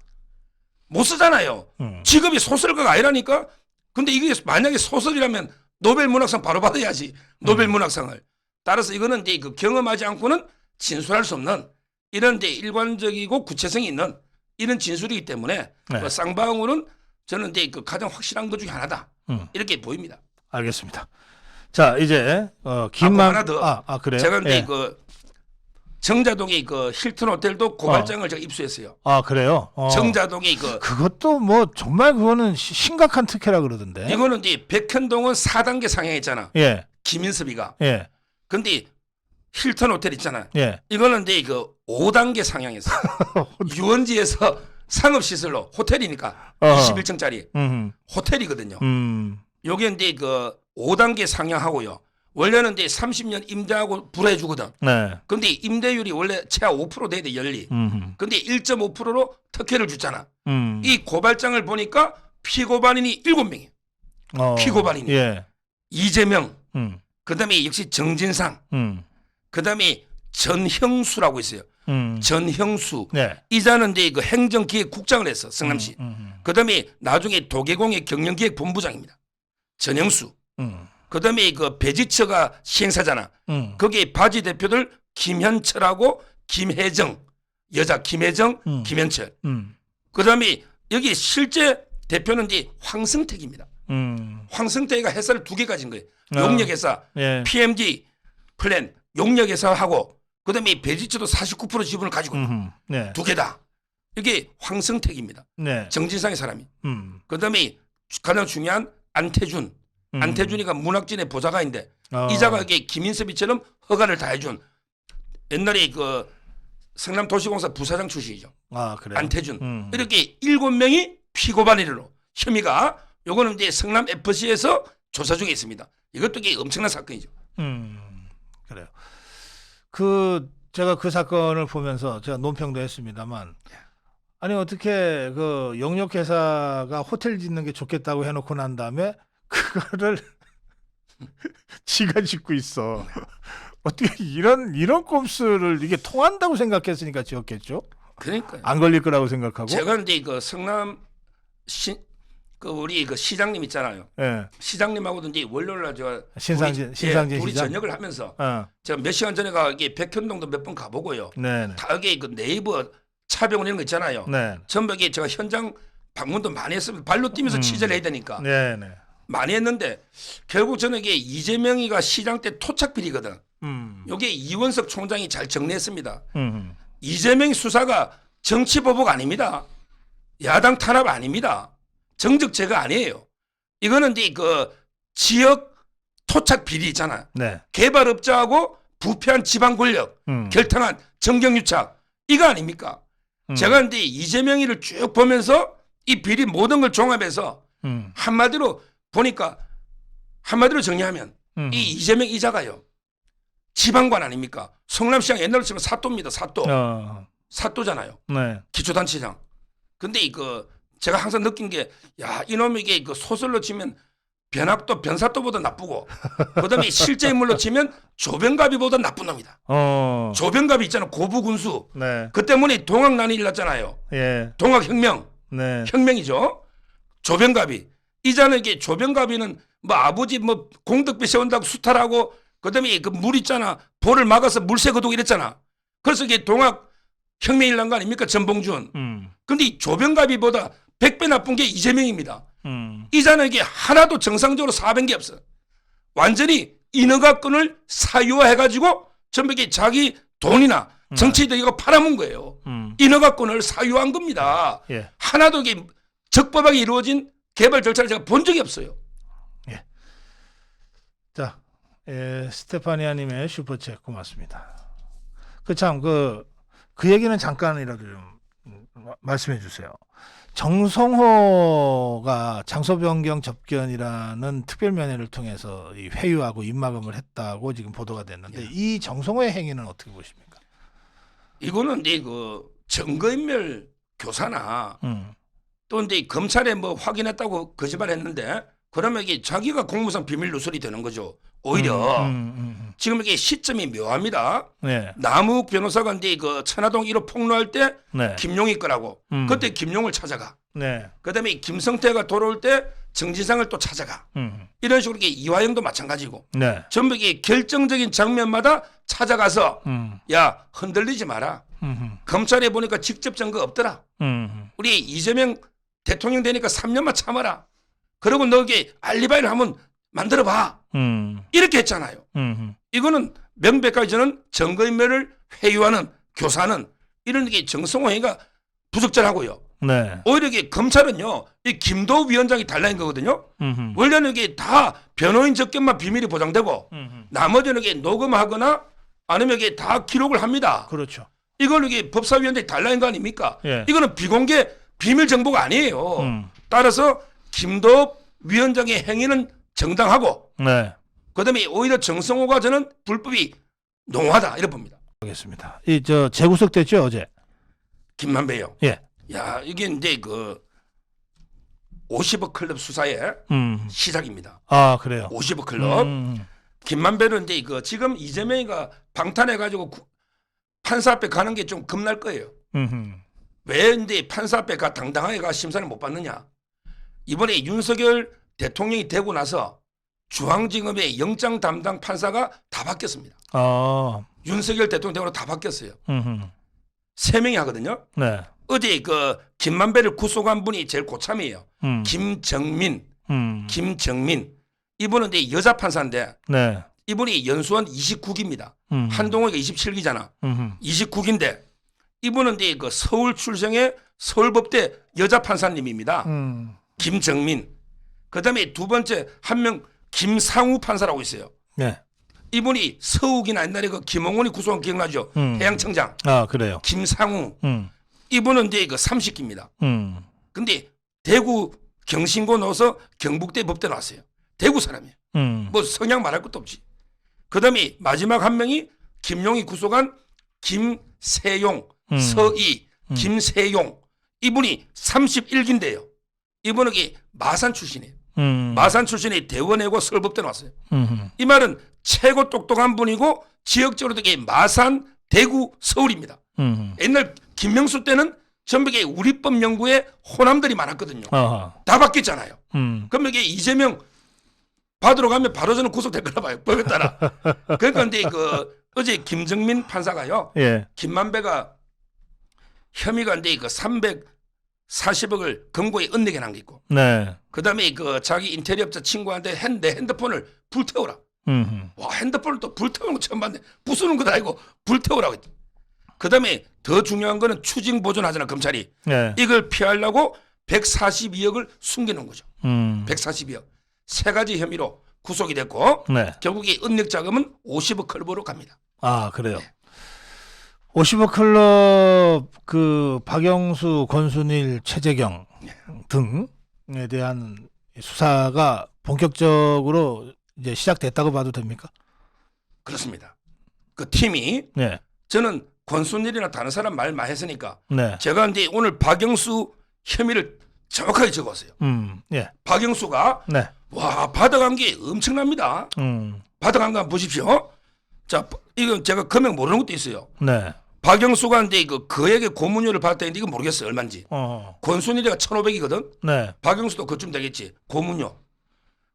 못 쓰잖아요. 직업이 소설가가 아니라니까. 근데 이게 만약에 소설이라면 노벨 문학상 바로 받아야지. 노벨 문학상을. 따라서 이거는 이제 그 경험하지 않고는 진술할 수 없는 이런 이제 일관적이고 구체성이 있는 이런 진술이기 때문에 그 쌍방울은 저는 이제 그 가장 확실한 것 중에 하나다. 이렇게 보입니다. 알겠습니다. 자 이제 김만 하나 더. 그래요? 제가 이제 그 정자동의 그 힐튼 호텔도 고발장을 제가 입수했어요. 그래요? 정자동의 그것도 뭐 정말 그거는 심각한 특혜라 그러던데. 이거는 이제 백현동은 4단계 상향했잖아. 김인섭이가. 근데 힐튼 호텔 있잖아. 이거는 이제 그 5단계 상향했어. 유원지에서 상업시설로 호텔이니까 21층짜리 호텔이거든요. 요게 이제 그 5단계 상향하고요. 원래는 이제 30년 임대하고 불해주거든. 근데 임대율이 원래 최하 5% 돼야 돼, 연리. 근데 1.5%로 특혜를 주잖아. 이 고발장을 보니까 피고발인이 7명이에요. 피고발인이. 이재명, 그 다음에 역시 정진상, 그 다음에 전형수라고 있어요. 전형수. 이자는 이제 그 행정기획국장을 했어, 성남시. 그 다음에 나중에 도계공의 경영기획본부장입니다. 전형수. 그 다음에 그 배지처가 시행사잖아. 거기에 바지 대표들 김현철하고 김혜정, 여자 김혜정, 김현철. 그 다음에 여기 실제 대표는 이제 황승택입니다. 황승택이가 회사를 2개 가진 거예요. 용역회사, PMG 플랜, 용역회사하고 그 다음에 배지처도 49% 지분을 가지고 있고 2개 다. 이게 황승택입니다. 네. 정진상의 사람이. 음. 그다음에 가장 중요한 안태준. 안태준이가 문학진의 보좌관인데 이자가 이게 김인섭이처럼 허가를 다 해준 옛날에 그 성남도시공사 부사장 출신이죠. 아, 그래요? 안태준. 이렇게 7명이 피고반이로 혐의가 요거는 이제 성남 FC에서 조사 중에 있습니다. 이것도 이게 엄청난 사건이죠. 그래요. 제가 그 사건을 보면서 제가 논평도 했습니다만 아니 어떻게 그 영역회사가 호텔 짓는 게 좋겠다고 해놓고 난 다음에 그거를 지가 짓고 있어. 어떻게 이런 꼼수를 이게 통한다고 생각했으니까 지었겠죠? 그러니까요. 안 걸릴 거라고 생각하고. 제가 이제 그 성남 우리 그 시장님 있잖아요. 예. 시장님하고도 이제 월요일날 제가 신상진 둘이 시장. 저녁을 하면서 어. 제가 몇 시간 전에 이게 백현동도 몇 번 가보고요. 네. 다 여기 그 네이버 차병원 이런 거 있잖아요. 네. 전부 이게 제가 현장 방문도 많이 했습니다. 발로 뛰면서 취재를 해야 되니까 네, 네. 많이 했는데 결국 저는 이게 이재명이가 시장 때 토착비리거든. 요게 이원석 총장이 잘 정리했습니다. 이재명 수사가 정치 보복 아닙니다. 야당 탄압 아닙니다. 정적 제거 아니에요. 이거는 이제 그 지역 토착 비리 있잖아요. 네. 개발업자하고 부패한 지방 권력 결탁한 정경유착 이거 아닙니까? 제가 이제 이재명이를 쭉 보면서 이 비리 모든 걸 종합해서 한마디로 보니까 한마디로 정리하면 이 이재명 이자가요 지방관 아닙니까? 성남시장 옛날로 치면 사또입니다. 사또. 사또잖아요. 네. 기초단체장. 근데 이거 제가 항상 느낀 게 야 이놈이 이게 그 소설로 치면 변학도 변사또보다 나쁘고 그다음에 실제 인물로 치면 조병갑이보다 나쁜 놈이다. 조병갑이 있잖아 고부군수. 네. 그 때문에 동학난이 일났잖아요. 예. 동학혁명. 네. 혁명이죠. 조병갑이. 이자는 이게 조병갑이는 뭐 아버지 뭐 공덕비 세운다고 수탈하고 그다음에 그 물 있잖아. 볼을 막아서 물새 거두고 이랬잖아. 그래서 이게 동학혁명 일난 거 아닙니까? 전봉준. 근데 이 조병갑이보다 100배 나쁜 게 이재명입니다. 이자는 이게 하나도 정상적으로 사업한 게 없어. 완전히 인허가권을 사유화해가지고 전부 이게 자기 돈이나 정치적 이거 팔아먹은 거예요. 인허가권을 사유한 겁니다. 예. 하나도 이게 적법하게 이루어진 개발 절차를 제가 본 적이 없어요. 예. 자, 스테파니아님의 슈퍼챗 고맙습니다. 그 얘기는 잠깐이라도 좀 말씀해 주세요. 정성호가 장소 변경 접견이라는 특별 면회를 통해서 이 회유하고 입막음을 했다고 지금 보도가 됐는데 이 정성호의 행위는 어떻게 보십니까? 이거는 이제 그 증거인멸 교사나 또 이제 검찰에 뭐 확인했다고 거짓말했는데 그러면 이게 자기가 공무상 비밀 누설이 되는 거죠. 오히려 지금 이게 시점이 묘합니다. 네. 남욱 변호사가 이제 그 천화동 1호 폭로할 때 네. 김용이 거라고 그때 김용을 찾아가. 네. 그다음에 김성태가 돌아올 때 정진상을 또 찾아가. 이런 식으로 이게 이화영도 마찬가지고. 네. 전부 이게 결정적인 장면마다 찾아가서 야 흔들리지 마라. 검찰에 보니까 직접 증거 없더라. 우리 이재명 대통령 되니까 3년만 참아라. 그리고 너 이게 알리바이를 한번 만들어봐. 이렇게 했잖아요. 이거는 명백하게 저는 증거인멸을 회유하는 교사는 이런 게 정성호회가 부적절하고요. 네. 오히려 이게 검찰은요, 이 김도우 위원장이 달라인 거거든요. 원래는 이게 다 변호인 접견만 비밀이 보장되고 나머지는 이게 녹음하거나 아니면 이게 다 기록을 합니다. 그렇죠. 이걸 이게 법사위원장이 달라인 거 아닙니까? 예. 이거는 비공개 비밀 정보가 아니에요. 따라서 김도우 위원장의 행위는 정당하고, 네. 그다음에 오히려 정성호가 저는 불법이 농후하다 이렇게 봅니다. 알겠습니다. 재구속됐죠 어제? 김만배요. 예. 야 이게 이제 그 50억 클럽 수사의 시작입니다. 아 그래요. 50억 클럽. 김만배는 이제 그 지금 이재명이가 방탄해가지고 판사 앞에 가는 게 좀 겁날 거예요. 왜 이제 판사 앞에 가 당당하게 가 심사를 못 받느냐? 이번에 윤석열 대통령이 되고 나서 중앙지검의 영장 담당 판사가 다 바뀌었습니다. 윤석열 대통령 되고 다 바뀌었어요. 3명이 하거든요. 네. 어제 그 김만배를 구속한 분이 제일 고참이에요. 김정민. 이분은 이제 여자 판사인데 네. 이분이 연수원 29기입니다. 한동호가 27기잖아. 29기인데 이분은 이제 그 서울 출생의 서울법대 여자 판사님입니다. 김정민. 그다음에 두 번째 한 명 김상우 판사라고 있어요. 네. 이분이 서욱이나 옛날에 그 김홍원이 구속한 기억나죠? 해양청장. 아, 그래요. 김상우. 이분은 이제 그 30기입니다. 근데 대구 경신고 넣어서 경북대 법대 나왔어요. 대구 사람이에요. 뭐 성향 말할 것도 없지. 그다음에 마지막 한 명이 김용이 구속한 김세용, 서희, 김세용. 이분이 31기인데요. 이분은 마산 출신이에요. 마산 출신의 대원외고 서울법대 나왔어요. 이 말은 최고 똑똑한 분이고 지역적으로 되게 마산, 대구, 서울입니다. 옛날 김명수 때는 전부 우리법 연구에 호남들이 많았거든요. 다 바뀌었잖아요. 그럼 이게 이재명 받으러 가면 바로 저는 구속될 거라 봐요. 법에 따라. 그러니까 근데 그 어제 김정민 판사가요. 예. 김만배가 혐의가 근데 그 340억을 금고에 은닉해 난 게 있고. 네. 그다음에 그 자기 인테리어업자 친구한테 내 핸드폰을 불태워라. 와, 핸드폰을 또 불태우는 거 처음 봤네. 부수는 것도 아니고 불태우라고 했지. 그다음에 더 중요한 거는 추징 보존하잖아, 검찰이. 네. 이걸 피하려고 142억을 숨겨놓은 거죠. 142억. 세 가지 혐의로 구속이 됐고 네. 결국 이 은닉 자금은 50억 클럽으로 갑니다. 아, 그래요. 네. 50억 클럽 그 박영수, 권순일, 최재경 등에 대한 수사가 본격적으로 이제 시작됐다고 봐도 됩니까? 그렇습니다. 그 팀이 네. 저는 권순일이나 다른 사람 말 많이 했으니까 네. 제가 이제 오늘 박영수 혐의를 정확하게 적었어요. 예. 박영수가 네. 와, 받아간 게 엄청납니다. 받아간 거 한번 보십시오. 자, 이건 제가 금액 모르는 것도 있어요. 네. 박영수가 이제 그에게 고문료를 받았다는데 이거 모르겠어요. 얼마인지. 권순일이가 1,500이거든. 네. 박영수도 그쯤 되겠지. 고문료.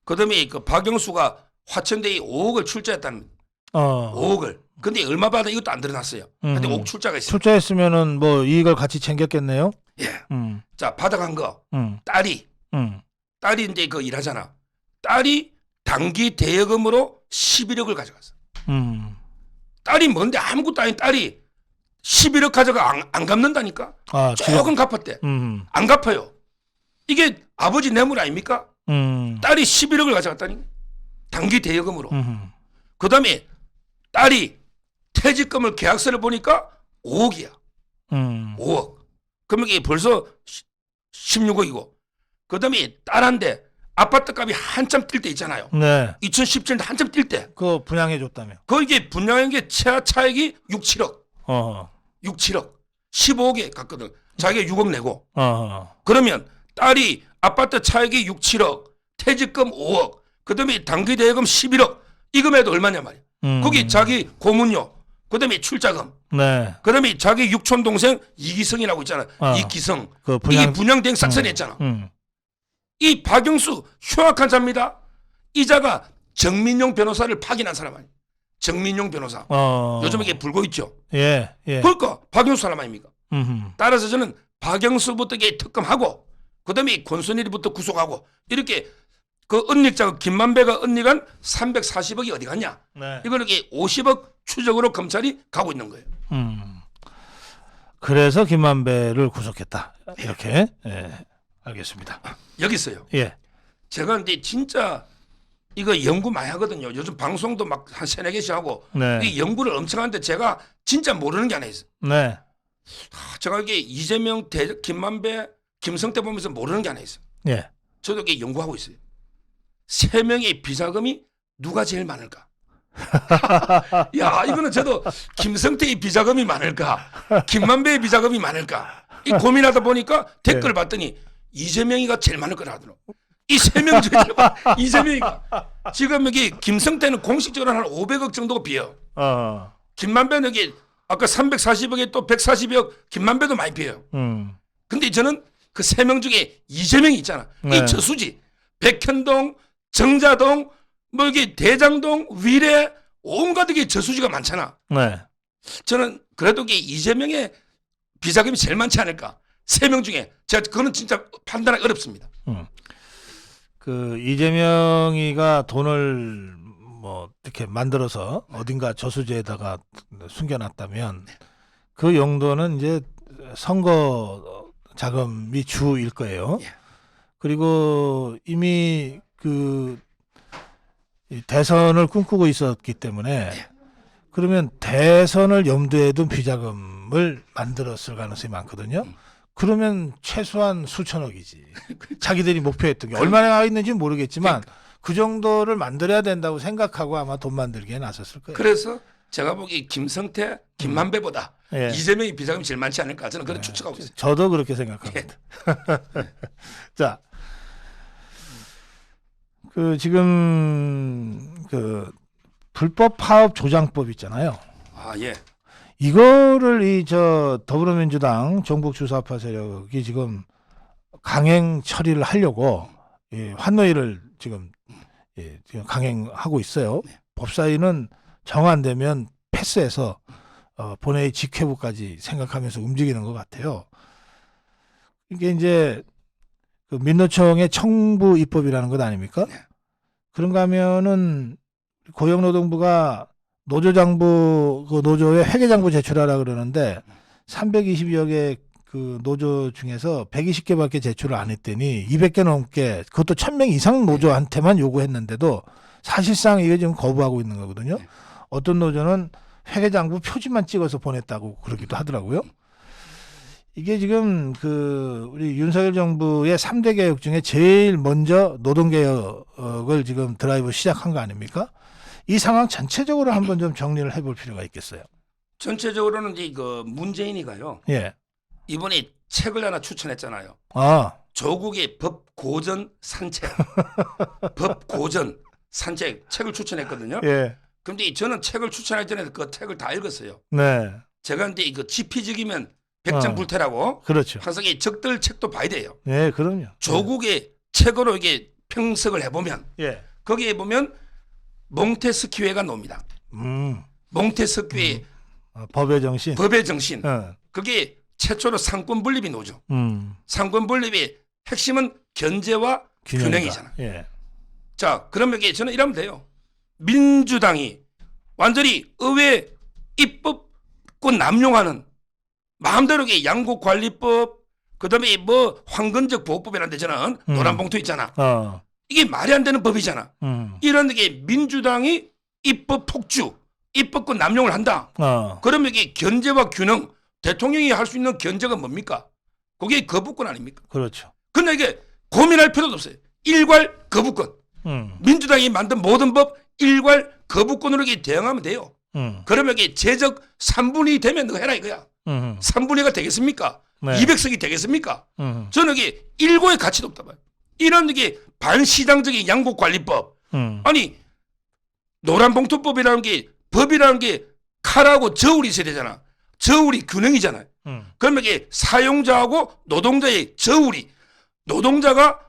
그다음에 그 박영수가 화천대에 5억을 출자했다는 5억을. 근데 얼마 받아 이것도 안 드러났어요. 근데 5억 출자가 있어요. 출자했으면은 뭐 이익을 같이 챙겼겠네요. 예. 자, 받아간 거. 딸이 이제 그 일하잖아. 딸이 단기 대여금으로 11억을 가져갔어. 딸이 뭔데 아무것도 아닌 딸이 11억 가져가 안 갚는다니까. 아, 조금 갚았대. 안 갚아요. 이게 아버지 뇌물 아닙니까? 딸이 11억을 가져갔다니. 단기 대여금으로. 그다음에 딸이 퇴직금을 계약서를 보니까 5억이야. 5억. 그러면 이게 벌써 16억이고. 그다음에 딸한테 아파트 값이 한참 뛸 때 있잖아요. 네. 2017년 한참 뛸 때. 그거 분양해 줬다며. 그 이게 분양한 게 차액이 6, 7억. 6, 7억. 15억에 갔거든. 자기가 6억 내고. 그러면 딸이 아파트 차액이 6, 7억, 퇴직금 5억, 그다음에 단기 대여금 11억. 이 금액도 얼마냐 말이야. 거기 자기 고문료, 그다음에 출자금. 네. 그다음에 자기 육촌 동생 이기성이라고 있잖아. 이기성. 그 이게 분양 대행 싹쓸이 했잖아. 이 박영수 흉악한 자입니다. 이 자가 정민용 변호사를 파견한 사람 아니에요. 정민용 변호사. 요즘 이게 불고 있죠. 예. 예. 그러니까 박영수 사람 아닙니까? 따라서 저는 박영수부터 특검하고 그다음에 권순일이부터 구속하고 이렇게 그 은닉자 김만배가 은닉한 340억이 어디 갔냐? 네. 이걸 이렇게 50억 추적으로 검찰이 가고 있는 거예요. 그래서 김만배를 구속했다. 이렇게. 예. 알겠습니다. 여기 있어요. 예. 제가 이제 진짜 이거 연구 많이 하거든요. 요즘 방송도 막 한 3-4개씩 하고 네. 이 연구를 엄청 하는데 제가 진짜 모르는 게 하나 있어요. 네. 제가 이게 이재명, 김만배, 김성태 보면서 모르는 게 하나 있어요. 예. 저도 이게 연구하고 있어요. 3명의 비자금이 누가 제일 많을까? 야, 이거는 저도 김성태의 비자금이 많을까? 김만배의 비자금이 많을까? 이 고민하다 보니까 댓글 봤더니 이재명이가 제일 많을 거라 하더라고. 이 3명 중에 이재명이가 지금 여기 김성태는 공식적으로 한 500억 정도가 비어요. 김만배는 여기 아까 340억에 또 140억 김만배도 많이 비어요. 근데 저는 그 3명 중에 이재명이 있잖아. 네. 이 저수지 백현동, 정자동, 뭐 여기 대장동, 위례 온갖 게 저수지가 많잖아. 네. 저는 그래도 이게 이재명의 비자금이 제일 많지 않을까. 3명 중에 제가 그거는 진짜 판단하기 어렵습니다. 그 이재명이가 돈을 뭐 이렇게 만들어서 어딘가 저수지에다가 숨겨놨다면 그 용도는 이제 선거 자금이 주일 거예요. 예. 그리고 이미 그 대선을 꿈꾸고 있었기 때문에 예. 그러면 대선을 염두에 둔 비자금을 만들었을 가능성이 많거든요. 그러면 최소한 수천억이지. 자기들이 목표했던 게 얼마나 있는지는 모르겠지만 그 정도를 만들어야 된다고 생각하고 아마 돈 만들기에 나섰을 거예요. 그래서 제가 보기 김성태, 김만배보다 예. 이재명이 비자금이 제일 많지 않을까 저는 그런 추측하고 있어요. 저도 그렇게 생각합니다. 자, 그 지금 그 불법 파업 조장법 있잖아요. 아 예. 이거를 이 저 더불어민주당 전국 주사파 세력이 지금 강행 처리를 하려고 환노위를 지금 지금 강행하고 있어요. 법사위는 정 안 되면 패스해서 본회의 직회부까지 생각하면서 움직이는 것 같아요. 이게 이제 그 민노총의 청부 입법이라는 것 아닙니까? 그런가 하면은 고용노동부가 노조장부 그 노조에 회계장부 제출하라 그러는데 320여 개 그 노조 중에서 120개밖에 제출을 안 했더니 200개 넘게 그것도 1000명 이상 노조한테만 요구했는데도 사실상 이게 지금 거부하고 있는 거거든요. 어떤 노조는 회계장부 표지만 찍어서 보냈다고 그러기도 하더라고요. 이게 지금 그 우리 윤석열 정부의 3대 개혁 중에 제일 먼저 노동개혁을 지금 드라이브 시작한 거 아닙니까? 이 상황 전체적으로 한번 좀 정리를 해볼 필요가 있겠어요. 전체적으로는 이제 그 문재인이가요. 예. 이번에 책을 하나 추천했잖아요. 아, 조국의 법 고전 산책. 법 고전 산책 책을 추천했거든요. 예. 근데 저는 책을 추천할 전에 그 책을 다 읽었어요. 네. 제가 근데 이거 지피적이면 백전불태라고 그렇죠. 항상 이 적들 책도 봐야 돼요. 예, 그럼요. 조국의 책으로 이게 평석을 해보면 예. 거기에 보면 몽테스키웨가 나옵니다. 몽테스키웨 법의 정신. 법의 정신. 어. 그게 최초로 상권 분립이 나오죠. 상권 분립의 핵심은 견제와 균형이잖아. 예. 자, 그러면 이게 저는 이러면 돼요. 민주당이 완전히 의회 입법권 남용하는 마음대로 게 양국관리법 그다음에 뭐 황건적 보호법이라는데 저는 노란 봉투 있잖아. 이게 말이 안 되는 법이잖아. 이런 게 민주당이 입법 폭주, 입법권 남용을 한다. 그러면 이게 견제와 균형, 대통령이 할 수 있는 견제가 뭡니까? 그게 거부권 아닙니까? 그렇죠. 근데 이게 고민할 필요도 없어요. 일괄 거부권. 민주당이 만든 모든 법 일괄 거부권으로 이게 대응하면 돼요. 그러면 이게 제적 3분이 되면 너 해라 이거야. 3분의 2가 되겠습니까? 네. 200석이 되겠습니까? 저는 이게 일고의 가치도 없다 봐요. 이런 게 반시장적인 양국관리법. 아니 노란봉투법이라는 게 법이라는 게 칼하고 저울이 있어야 되잖아. 저울이 균형이잖아요. 그러면 이게 사용자하고 노동자의 저울이 노동자가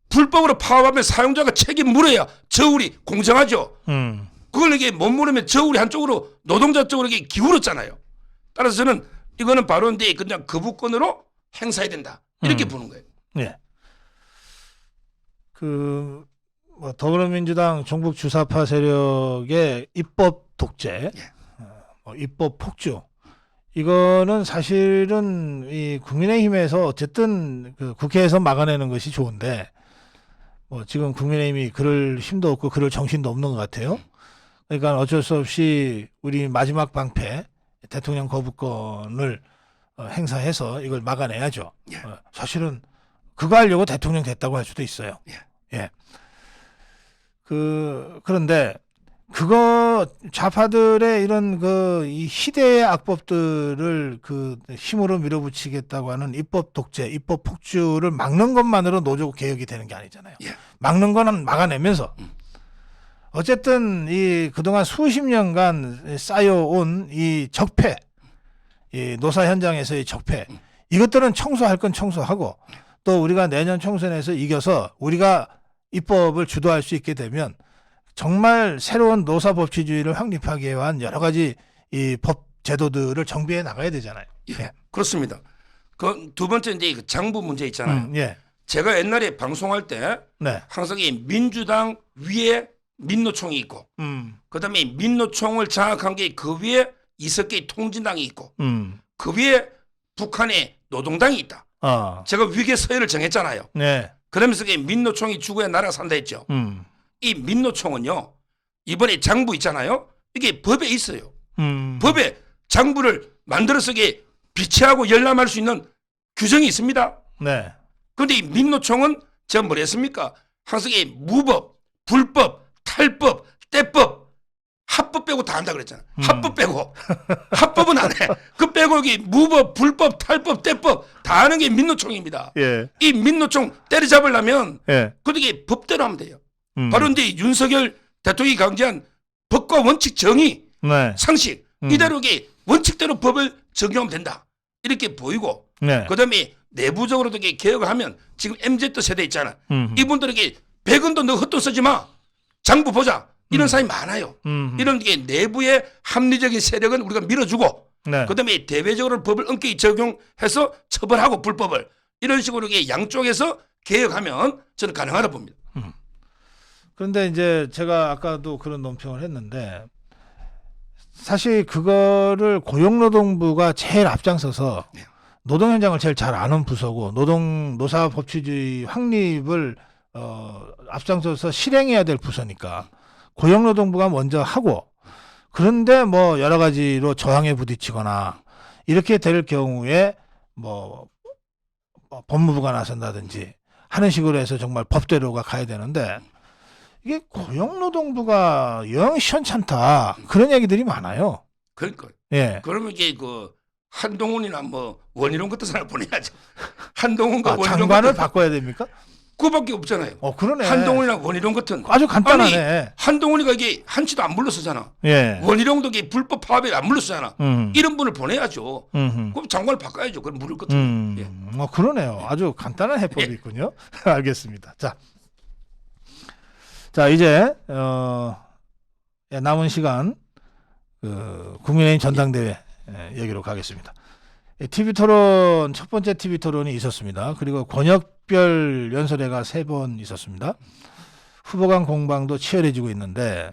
불법으로 파업하면 사용자가 책임 물어야 저울이 공정하죠. 그걸 이게 못 물으면 저울이 한쪽으로 노동자 쪽으로 이게 기울었잖아요. 따라서 저는 이거는 바로 이제 그냥 거부권으로 행사해야 된다. 이렇게 보는 거예요. 예. 그 뭐 더불어민주당 전국 주사파 세력의 입법 독재, 입법 폭주. 이거는 사실은 이 국민의힘에서 어쨌든 그 국회에서 막아내는 것이 좋은데 뭐 지금 국민의힘이 그럴 힘도 없고 그럴 정신도 없는 것 같아요. 그러니까 어쩔 수 없이 우리 마지막 방패 대통령 거부권을 행사해서 이걸 막아내야죠. 예. 사실은 그거 하려고 대통령 됐다고 할 수도 있어요. 예. 예. 그런데 그거 좌파들의 이런 이 희대의 악법들을 그 힘으로 밀어붙이겠다고 하는 입법 독재, 입법 폭주를 막는 것만으로 노조 개혁이 되는 게 아니잖아요. 예. 막는 거는 막아내면서 어쨌든 이 그동안 수십 년간 쌓여온 이 적폐, 이 노사 현장에서의 적폐, 이것들은 청소할 건 청소하고 또 우리가 내년 총선에서 이겨서 우리가 입법을 주도할 수 있게 되면 정말 새로운 노사법치주의를 확립하기 위한 여러 가지 이 법 제도들을 정비해 나가야 되잖아요. 예. 그렇습니다. 그 두 번째 이제 그 장부 문제 있잖아요. 예. 제가 옛날에 방송할 때 네. 항상 이 민주당 위에 민노총이 있고 그다음에 민노총을 장악한 게 그 위에 이석기 통진당이 있고 그 위에 북한의 노동당이 있다. 제가 위계 서열을 정했잖아요. 네. 그러면서 민노총이 죽어야 나라가 산다 했죠. 이 민노총은요, 이번에 장부 있잖아요. 이게 법에 있어요. 법에 장부를 만들어서 이게 비치하고 열람할 수 있는 규정이 있습니다. 네. 그런데 이 민노총은 제가 뭘 했습니까? 항상 이 무법, 불법, 탈법, 떼법, 합법 빼고 다 한다 그랬잖아. 합법 빼고. 합법은 안 해. 그 빼고 여기 무법, 불법, 탈법, 떼법 다 하는 게 민노총입니다. 예. 이 민노총 때려잡으려면 예. 그게 법대로 하면 돼요. 바로 이제 윤석열 대통령이 강조한 법과 원칙 정의, 네. 상식 이대로 이게 원칙대로 법을 적용하면 된다. 이렇게 보이고 네. 그다음에 내부적으로도 이게 개혁을 하면 지금 MZ 세대 있잖아. 이분들에게 100원도 너 헛돈 쓰지 마. 장부 보자. 이런 사람이 많아요. 이런 게 내부의 합리적인 세력은 우리가 밀어주고 네. 그다음에 대외적으로 법을 엄격히 적용해서 처벌하고 불법을 이런 식으로 이게 양쪽에서 개혁하면 저는 가능하다 봅니다. 그런데 이제 제가 아까도 그런 논평을 했는데 사실 그거를 고용노동부가 제일 앞장서서 네. 노동 현장을 제일 잘 아는 부서고 노사 법치주의 확립을 앞장서서 실행해야 될 부서니까 고용노동부가 먼저 하고 그런데 뭐 여러 가지로 저항에 부딪히거나 이렇게 될 경우에 뭐 법무부가 나선다든지 하는 식으로 해서 정말 법대로가 가야 되는데 이게 고용노동부가 영 시원찮다 그런 얘기들이 많아요. 그러니까. 예. 그러면 이게 그 한동훈이나 뭐 원희룡 같은 사람 보내야죠. 한동훈과 원희룡 장관을 같은 바꿔야 됩니까? 그밖에 없잖아요. 그러네. 한동훈이나 원희룡 같은. 아주 간단하네. 아니, 한동훈이가 이게 한치도 안 물러서잖아. 예. 원희룡도 이게 불법 파업에 안 물러서잖아. 이런 분을 보내야죠. 그럼 장관을 바꿔야죠. 그럼 물을 것같은 예. 그러네요. 아주 간단한 해법이 있군요. 알겠습니다. 자 이제 남은 시간 국민의힘 전당대회 얘기로 가겠습니다. TV 토론 첫 번째 TV 토론이 있었습니다. 그리고 권역별 연설회가 3번 있었습니다. 후보 간 공방도 치열해지고 있는데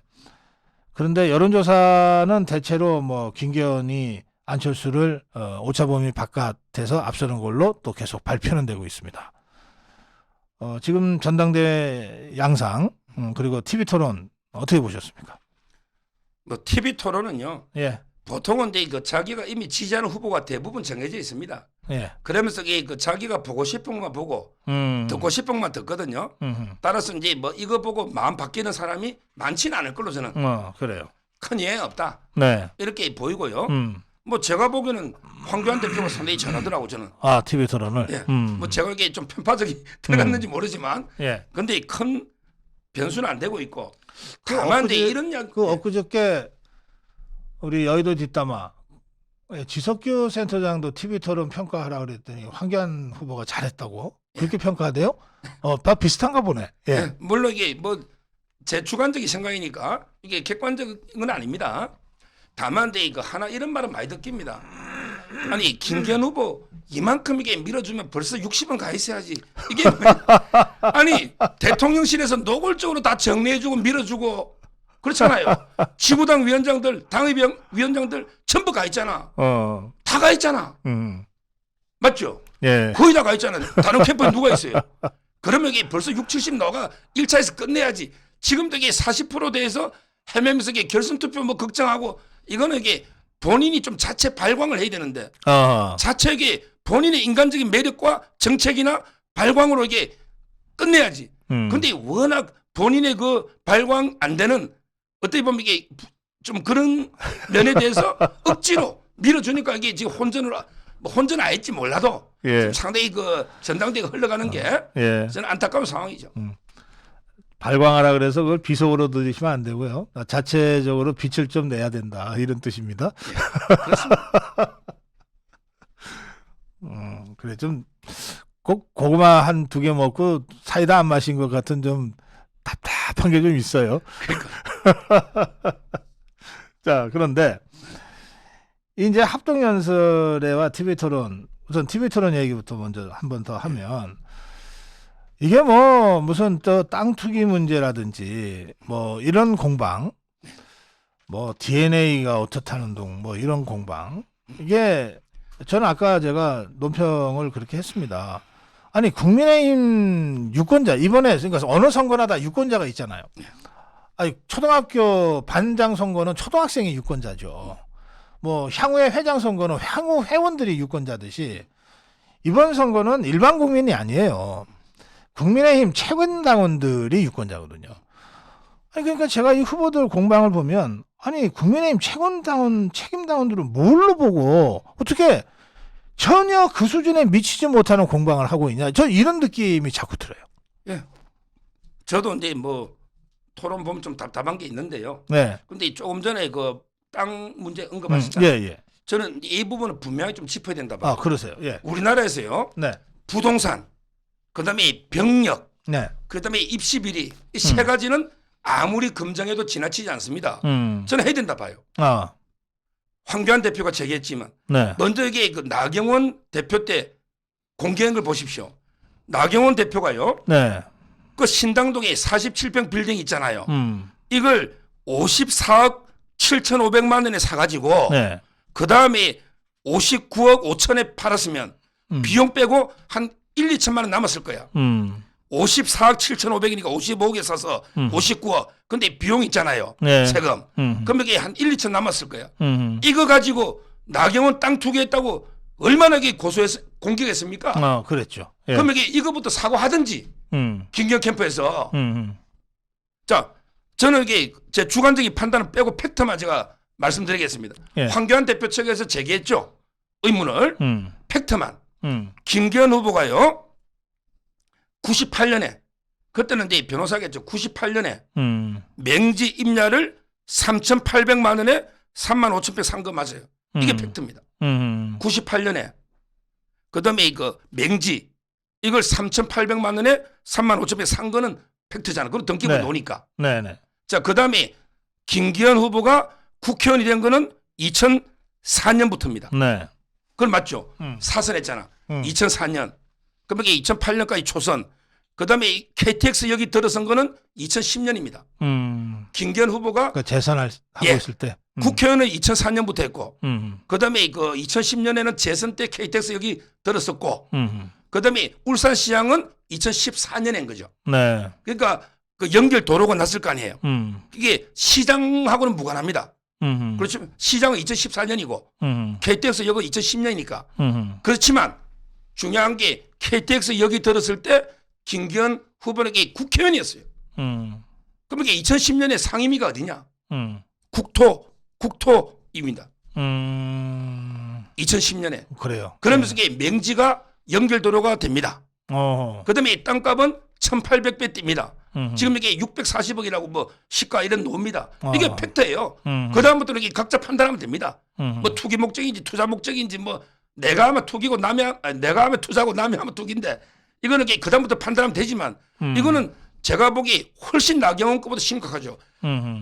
그런데 여론조사는 대체로 뭐 김기현이 안철수를 오차범위 바깥에서 앞서는 걸로 또 계속 발표는 되고 있습니다. 지금 전당대회 양상 그리고 TV 토론 어떻게 보셨습니까? 뭐 TV 토론은요. 예. 보통은 이제 그 자기가 이미 지지하는 후보가 대부분 정해져 있습니다. 예. 그러면서 그 자기가 보고 싶은 것만 보고 듣고 싶은 것만 듣거든요. 따라서 이제 뭐 이거 보고 마음 바뀌는 사람이 많지는 않을 걸로 저는. 그래요. 큰 예외 없다. 네. 이렇게 보이고요. 뭐 제가 보기에는 황교안 대표가 상당히 잘하더라고 저는. TV 토론을. 예. 뭐 제가 이게 좀 편파적이 들어갔는지 모르지만, 예. 근데 큰 변수는 안 되고 있고. 다만 이런 이야기. 엊그저께 우리 여의도 뒷담화 지석규 센터장도 TV 토론 평가하라 그랬더니 황교안 후보가 잘했다고 그렇게 평가하대요? 다 비슷한가 보네. 예. 예. 물론 이게 뭐 제 주관적인 생각이니까 이게 객관적인 건 아닙니다. 다만 이거 하나 이런 말은 많이 듣깁니다. 아니 김기현 후보 이만큼 이게 밀어주면 벌써 60은 가 있어야지. 이게 뭐야? 아니 대통령실에서 노골적으로 다 정리해주고 밀어주고 그렇잖아요. 지구당 위원장들, 당협위원장들 전부 가 있잖아. 다 가 있잖아. 맞죠? 예. 거의 다 가 있잖아. 다른 캠프에 누가 있어요? 그러면 이게 벌써 60, 70 너가 1차에서 끝내야지. 지금도 이게 40% 대해서 헤매면서 이게 결선투표 뭐 걱정하고 이거는 이게 본인이 좀 자체 발광을 해야 되는데 자체 이게 본인의 인간적인 매력과 정책이나 발광으로 이게 끝내야지. 근데 워낙 본인의 그 발광 안 되는 어떻게 보면 이게 좀 그런 면에 대해서 억지로 밀어주니까 이게 지금 혼전을 안 했지 몰라도 예. 상당히 그 전당대회가 흘러가는 게 저는 안타까운 상황이죠. 발광하라 그래서 그걸 비속어로 들으시면 안 되고요. 자체적으로 빛을 좀 내야 된다 이런 뜻입니다. 예, 그렇습니다. 그래 좀 꼭 고구마 한 2개 먹고 사이다 안 마신 것 같은 좀 답답한 게 좀 있어요. 그러니까. 자 그런데 이제 합동연설회와 TV 토론 우선 TV 토론 얘기부터 먼저 한 번 더 하면. 이게 뭐 무슨 또 땅 투기 문제라든지 뭐 이런 공방, 뭐 DNA가 어떻다는 둥 뭐 이런 공방 이게 저는 아까 제가 논평을 그렇게 했습니다. 아니 국민의힘 유권자 이번에 그러니까 어느 선거나 다 유권자가 있잖아요. 아니 초등학교 반장 선거는 초등학생이 유권자죠. 뭐 향후의 회장 선거는 향후 회원들이 유권자듯이 이번 선거는 일반 국민이 아니에요. 국민의힘 최근 당원들이 유권자거든요. 아니 그러니까 제가 이 후보들 공방을 보면 아니 국민의힘 최근 당원 책임 당원들은 뭘로 보고 어떻게 전혀 그 수준에 미치지 못하는 공방을 하고 있냐. 저 이런 느낌이 자꾸 들어요. 예. 저도 이제 뭐 토론 보면 좀 답답한 게 있는데요. 네. 근데 조금 전에 그 땅 문제 언급하셨잖아요. 예, 예. 저는 이 부분은 분명히 좀 짚어야 된다 봐요. 아, 그러세요. 예. 우리나라에서요. 네. 부동산, 그다음에 병력, 네. 그다음에 입시 비리 이 세 가지는 아무리 검증해도 지나치지 않습니다. 저는 해야 된다 봐요. 아. 황교안 대표가 제기했지만 네. 먼저 이게 그 나경원 대표 때 공개한 걸 보십시오. 나경원 대표가요. 네. 그 신당동에 47평 빌딩 있잖아요. 이걸 54억 7,500만 원에 사가지고 네. 그 다음에 59억 5천에 팔았으면 비용 빼고 한 1, 2천만 원 남았을 거야. 54억 7,500이니까 55억에 사서 59억. 근데 비용 있잖아요. 네. 세금. 그럼 이게 한 1, 2천 남았을 거야. 이거 가지고 나경원 땅 투기했다고 얼마나 이게 공격했습니까? 그랬죠. 예. 그럼 이거부터 사과하든지 김경 캠프에서 자 저는 이게 제 주관적인 판단은 빼고 팩트만 제가 말씀드리겠습니다. 예. 황교안 대표 측에서 제기했죠. 의문을 팩트만 김기현 후보가요 98년에 그때는 이제 변호사겠죠. 98년에 맹지 임야를 3,800만 원에 3만 5천 평 산 거 맞아요. 이게 팩트입니다. 98년에 그다음에 그 맹지 이걸 3,800만 원에 3만 5천 평 산 거는 팩트잖아. 그럼 등기부 네. 노니까. 네네. 자 그다음에 김기현 후보가 국회의원이 된 거는 2004년부터입니다. 네. 그건 맞죠? 사선했잖아. 2004년. 그럼 이게 2008년까지 초선. 그다음에 KTX 여기 들어선 거는 2010년입니다. 김기현 후보가 그 재선을 하고 예. 있을 때. 국회의원은 2004년부터 했고, 그다음에 그 2010년에는 재선 때 KTX 여기 들었었고, 그다음에 울산시장은 2014년에 한 거죠. 네. 그러니까 그 연결 도로가 났을 거 아니에요. 이게 시장하고는 무관합니다. 그렇지만 시장은 2014년이고 KTX 여기 2010년이니까. 그렇지만 중요한 게 KTX 여기 들었을 때 김기현 후보에게 국회의원이었어요. 그럼 이게 2010년에 상임위가 어디냐? 국토입니다. 2010년에. 그래요. 그러면서 이게 맹지가 연결도로가 됩니다. 그다음에 이 땅값은 1,800배 뜁니다. 지금 이게 640억이라고 뭐 시가 이런 놓습니다. 이게 팩트예요. 그다음부터는 이게 각자 판단하면 됩니다. 뭐 투기 목적인지 투자 목적인지 뭐 내가 하면 투기고 내가 하면 투자고 남이 하면 투기인데 이거는 그다음부터 판단하면 되지만 이거는 제가 보기 훨씬 나경원 거보다 심각하죠.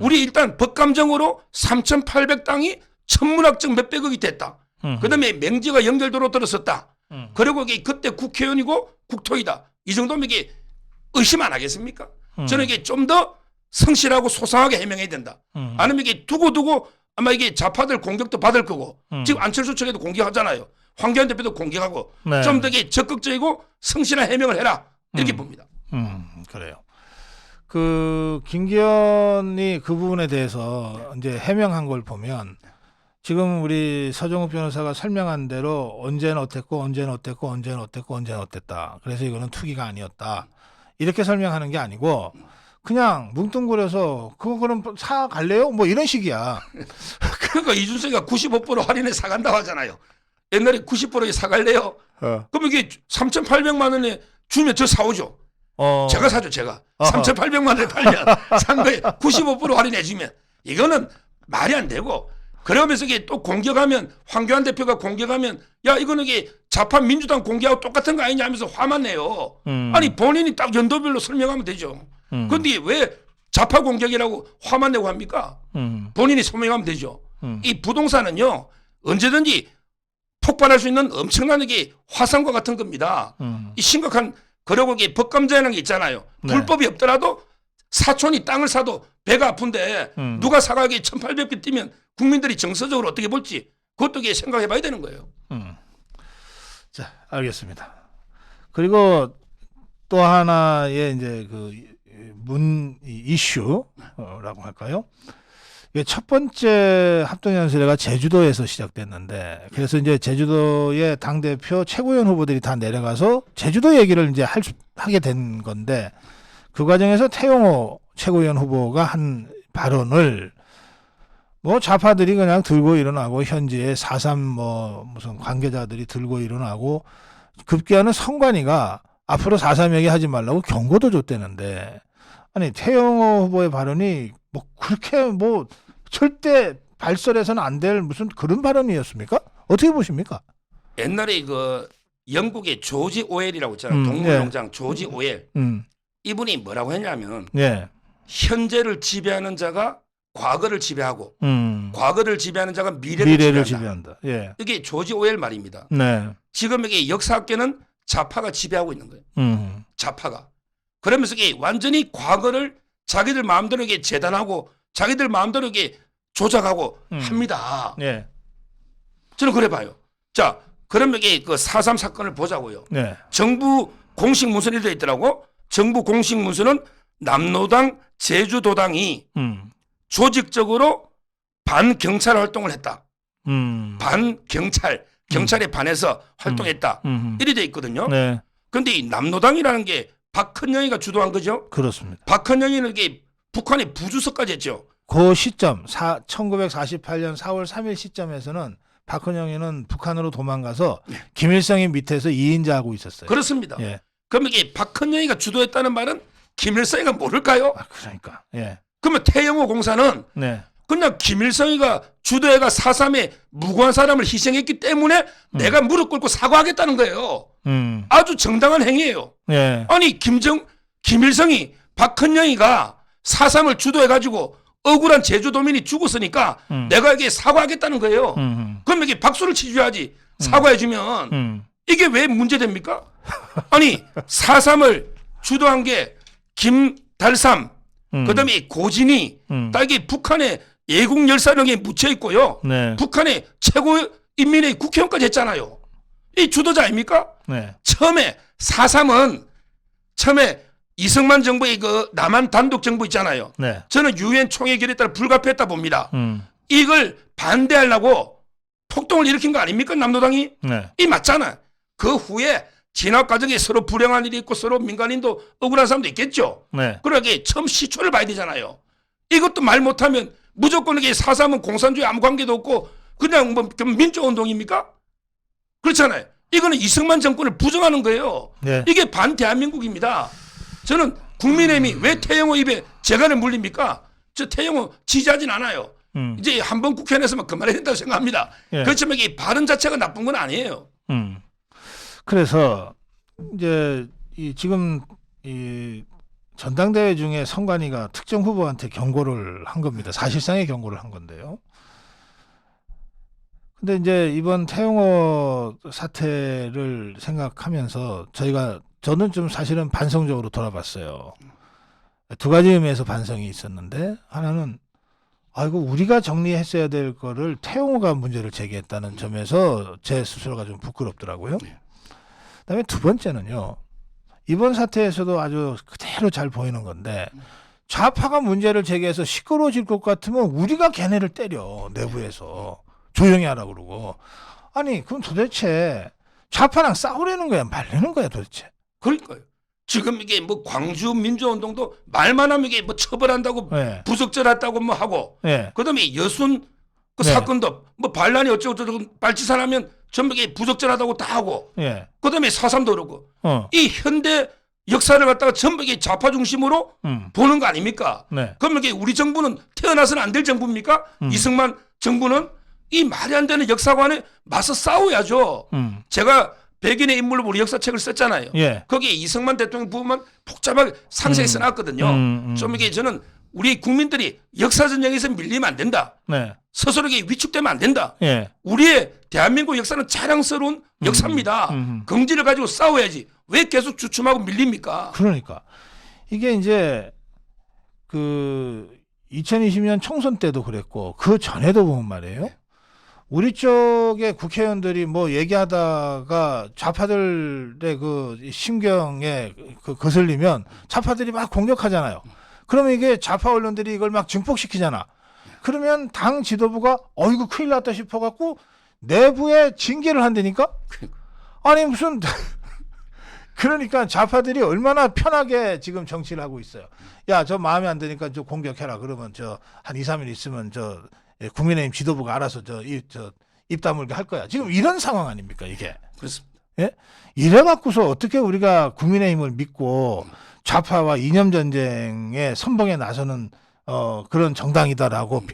우리 일단 법감정으로 3,800땅이 천문학적 몇백억이 됐다. 그다음에 맹지가 연결도로 들어섰다. 그리고 이게 그때 국회의원이고 국토이다. 이 정도면 이게 의심 안 하겠습니까? 저는 이게 좀 더 성실하고 소상하게 해명해야 된다. 아니면 이게 두고두고 아마 이게 좌파들 공격도 받을 거고 지금 안철수 측에도 공격하잖아요. 황교안 대표도 공격하고 네. 좀 더 적극적이고 성실한 해명을 해라. 이렇게 봅니다. 그래요. 그 김기현이 그 부분에 대해서 이제 해명한 걸 보면 지금 우리 서정욱 변호사가 설명한 대로 언제는 어땠고 언제는 어땠고 언제는 어땠고 언제는 어땠다. 그래서 이거는 투기가 아니었다. 이렇게 설명하는 게 아니고 그냥 뭉뚱그려서 그거 그럼 사 갈래요? 뭐 이런 식이야. 그러니까 이준석이가 95% 할인해 사간다고 하잖아요. 옛날에 90%에 사갈래요? 그럼 이게 3,800만 원에 주면 저 사오죠. 제가 사죠, 제가. 3,800만 원에 팔면 산 거에 95% 할인해 주면 이거는 말이 안 되고 그러면서 이게 또 공격하면 황교안 대표가 공격하면 야 이거는 이게 좌파 민주당 공개하고 똑같은 거 아니냐 하면서 화만 내요. 아니 본인이 딱 연도별로 설명하면 되죠. 그런데 왜 좌파 공격이라고 화만 내고 합니까? 본인이 설명하면 되죠. 이 부동산은요 언제든지 폭발할 수 있는 엄청난 이게 화산과 같은 겁니다. 이 심각한 그러고 이게 법감정이라는 게 있잖아요. 네. 불법이 없더라도 사촌이 땅을 사도 배가 아픈데 누가 사가게 1,800배 뛰면 국민들이 정서적으로 어떻게 볼지 그것도 생각해 봐야 되는 거예요. 알겠습니다. 그리고 또 하나의 이제 그 이슈라고 할까요? 이게 첫 번째 합동연설회가 제주도에서 시작됐는데, 그래서 이제 제주도의 당대표 최고위원 후보들이 다 내려가서 제주도 얘기를 이제 하게 된 건데, 그 과정에서 태영호 최고위원 후보가 한 발언을 뭐 좌파들이 그냥 들고 일어나고, 현지에 4.3 무슨 관계자들이 들고 일어나고, 급기야는 선관위가 앞으로 4.3 얘기하지 말라고 경고도 줬대는데, 아니 태영호 후보의 발언이 뭐 그렇게 뭐 절대 발설해서는 안 될 무슨 그런 발언이었습니까? 어떻게 보십니까? 옛날에 그 영국의 조지 오웰이라고 있잖아요. 동물농장 조지 오웰. 이분이 뭐라고 했냐면 현재를 지배하는 자가 과거를 지배하고 과거를 지배하는 자가 미래를 지배한다. 예. 이게 조지 오웰 말입니다. 네. 지금 이게 역사학계는 좌파가 지배하고 있는 거예요. 좌파가. 그러면서 이게 완전히 과거를 자기들 마음대로 이게 재단하고 자기들 마음대로 이게 조작하고 합니다. 예. 저는 그래 봐요. 자, 그러면 이게 그 4.3 사건을 보자고요. 네. 정부 공식 문서에 되어 있더라고. 정부 공식 문서는 남노당 제주도당이 조직적으로 반경찰 활동을 했다. 경찰에 반해서 활동했다. 이래 돼 있거든요. 네. 그런데 이 남노당이라는 게 박헌영이가 주도한 거죠. 그렇습니다. 박헌영이는 이게 북한의 부주석까지 했죠. 그 시점 1948년 4월 3일 시점에서는 박헌영이는 북한으로 도망가서 김일성이 밑에서 2인자하고 있었어요. 그렇습니다. 예. 그럼 이게 박헌영이가 주도했다는 말은 김일성이가 모를까요? 그러니까. 예. 그러면 태영호 공사는 네. 그냥 김일성이가 주도해가 4.3에 무고한 사람을 희생했기 때문에 내가 무릎 꿇고 사과하겠다는 거예요. 아주 정당한 행위예요. 예. 아니 김일성이 박헌영이가 4.3을 주도해가지고 억울한 제주도민이 죽었으니까 내가 이게 사과하겠다는 거예요. 그럼 이게 박수를 치줘야지. 사과해주면 이게 왜 문제됩니까? 아니 4.3을 주도한 게 김달삼 그다음에 고진이 다 이게 북한의 예국 열사령에 묻혀 있고요. 네. 북한의 최고인민회의 국회의원까지 했잖아요. 이 주도자 아닙니까? 네. 처음에 4.3은 처음에 이승만 정부의 그 남한 단독 정부 있잖아요. 네. 저는 유엔 총회 결의에 따라 불가피했다 봅니다. 이걸 반대하려고 폭동을 일으킨 거 아닙니까? 남노당이? 네. 이 맞잖아. 그 후에 진압 과정에 서로 불행한 일이 있고 서로 민간인도 억울한 사람도 있겠죠. 네. 그러게 처음 시초를 봐야 되잖아요. 이것도 말 못하면 무조건 이게 4.3은 공산주의 아무 관계도 없고 그냥 뭐 민주운동입니까? 그렇잖아요. 이거는 이승만 정권을 부정하는 거예요. 네. 이게 반대한민국입니다. 저는 국민의힘이 왜 태영호 입에 재간을 물립니까? 저 태영호 지지하진 않아요. 이제 한번 국회 안에서만 그만해야 된다고 생각합니다. 예. 그렇지만 이 발언 자체가 나쁜 건 아니에요. 그래서 이제 지금 전당대회 중에 선관위가 특정 후보한테 경고를 한 겁니다. 사실상의 경고를 한 건데요. 근데 이제 이번 태영호 사태를 생각하면서 저는 좀 사실은 반성적으로 돌아봤어요. 두 가지 의미에서 반성이 있었는데, 하나는 아이고 우리가 정리했어야 될 거를 태영호가 문제를 제기했다는 점에서 제 스스로가 좀 부끄럽더라고요. 그다음에 두 번째는요. 이번 사태에서도 아주 그대로 잘 보이는 건데, 좌파가 문제를 제기해서 시끄러워질 것 같으면 우리가 걔네를 때려, 내부에서 조용히 하라고 그러고. 아니 그럼 도대체 좌파랑 싸우려는 거야 말려는 거야 도대체? 그러니까요. 지금 이게 뭐 광주 민주운동도 말만 하면 이게 뭐 처벌한다고 네. 부적절했다고 뭐 하고 네. 그다음에 여순 그 네. 사건도 뭐 반란이 어쩌고저쩌고 발치산하면 전부 이게 부적절하다고 다 하고 예. 그다음에 4.3도 그러고 이 현대 역사를 갖다가 전부 이게 좌파 중심으로 보는 거 아닙니까? 네. 그러면 이게 우리 정부는 태어나서는 안 될 정부입니까? 이승만 정부는 이 말이 안 되는 역사관에 맞서 싸워야죠. 제가 백인의 인물로 우리 역사책을 썼잖아요. 예. 거기에 이승만 대통령 부분만 복잡하게 상세히 써놨거든요. 좀 이게 저는 우리 국민들이 역사전쟁에서 밀리면 안 된다. 네. 스스로에게 위축되면 안 된다. 예. 우리의 대한민국 역사는 자랑스러운 역사입니다. 긍지를 가지고 싸워야지. 왜 계속 주춤하고 밀립니까? 그러니까 이게 이제 그 2020년 총선 때도 그랬고 그 전에도 보면 말이에요. 우리 쪽의 국회의원들이 뭐 얘기하다가 좌파들의 그 심경에 거슬리면 좌파들이 막 공격하잖아요. 그러면 이게 좌파 언론들이 이걸 막 증폭시키잖아. 그러면 당 지도부가 어이구 큰일 났다 싶어갖고 내부에 징계를 한다니까? 아니 무슨 그러니까 좌파들이 얼마나 편하게 지금 정치를 하고 있어요. 야, 저 마음에 안 드니까 저 공격해라. 그러면 저 한 2, 3일 있으면 저 국민의힘 지도부가 알아서 입 다물게 할 거야. 지금 이런 상황 아닙니까, 이게? 그렇습니다. 예? 이래 갖고서 어떻게 우리가 국민의힘을 믿고 좌파와 이념 전쟁의 선봉에 나서는 그런 정당이다라고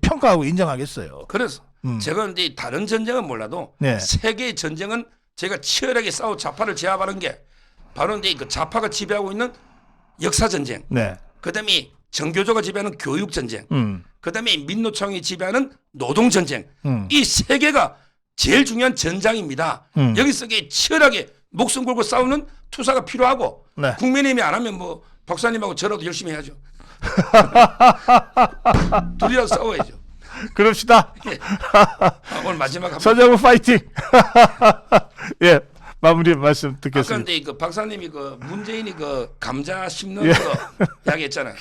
평가하고 인정하겠어요. 그래서 제가 근데 다른 전쟁은 몰라도 네. 세계의 전쟁은 제가 치열하게 싸워 좌파를 제압하는 게 바로 이제 그 좌파가 지배하고 있는 역사 전쟁. 네. 그다음에 정교조가 지배하는 교육 전쟁. 그다음에 민노총이 지배하는 노동 전쟁. 이 세 개가 제일 중요한 전장입니다. 여기서 치열하게 목숨 걸고 싸우는 투사가 필요하고 네. 국민의힘이 안 하면 뭐 박사님하고 저라도 열심히 해야죠. 둘이라도 싸워야죠. 그럽시다. 예. 오늘 마지막 한번. 서정우 파이팅. 예, 마무리 말씀 아까 듣겠습니다. 근데 그 박사님이 그 문재인이 그 감자 심는 예. 거 이야기했잖아요.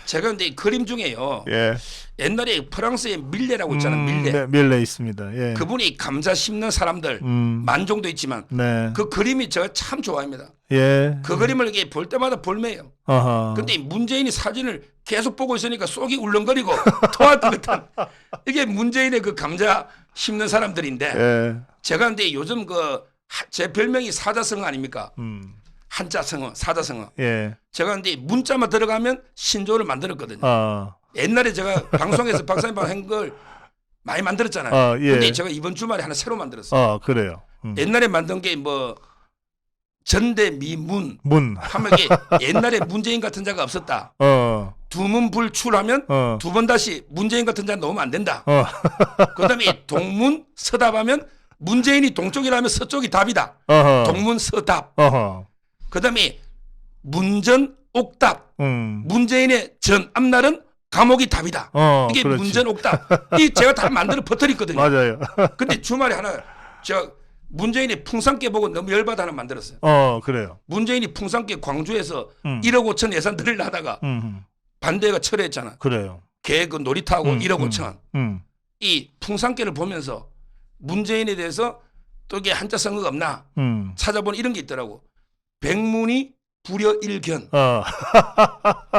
제가 근데 그림 중에요. 예. 옛날에 프랑스에 밀레라고 있잖아요. 밀레. 네, 밀레 있습니다. 예. 그분이 감자 심는 사람들 만종도 있지만 네. 그 그림이 제가 참 좋아합니다. 예. 그 그림을 이렇게 볼 때마다 볼매요. 어허. 근데 문재인이 사진을 계속 보고 있으니까 속이 울렁거리고 토하듯한 이게 문재인의 그 감자 심는 사람들인데 예. 제가 근데 요즘 그 제 별명이 사자성어 아닙니까? 한자성어, 사자성어. 예. 제가 근데 문자만 들어가면 신조를 만들었거든요. 어. 옛날에 제가 방송에서 박사님하고 한 걸 많이 만들었잖아요. 예. 근데 제가 이번 주말에 하나 새로 만들었어요. 그래요. 옛날에 만든 게 뭐 전대미문 문. 하면 이게 옛날에 문재인 같은 자가 없었다. 두문불출하면 두 번 다시 문재인 같은 자 넣으면 안 된다. 그다음에 동문 서답하면 문재인이 동쪽이라면 서쪽이 답이다. 동문 서답. 그다음에 문전 옥답. 문재인의 전 앞날은 감옥이 답이다. 이게 그렇지. 문전 옥답. 이 제가 다 만들어 퍼뜨렸거든요. 맞아요. 근데 주말에 하나 제가 문재인이 풍산깨 보고 너무 열받아 하나 만들었어요. 그래요. 문재인이 풍산깨 광주에서 1억 5천 예산 들이려 하다가 반대가 철회했잖아. 그래요. 걔 그 놀이터하고 1억 5천. 이 풍산깨를 보면서 문재인에 대해서 또 이게 한자성어가 없나 찾아보니 이런 게 있더라고. 백문이 불여일견.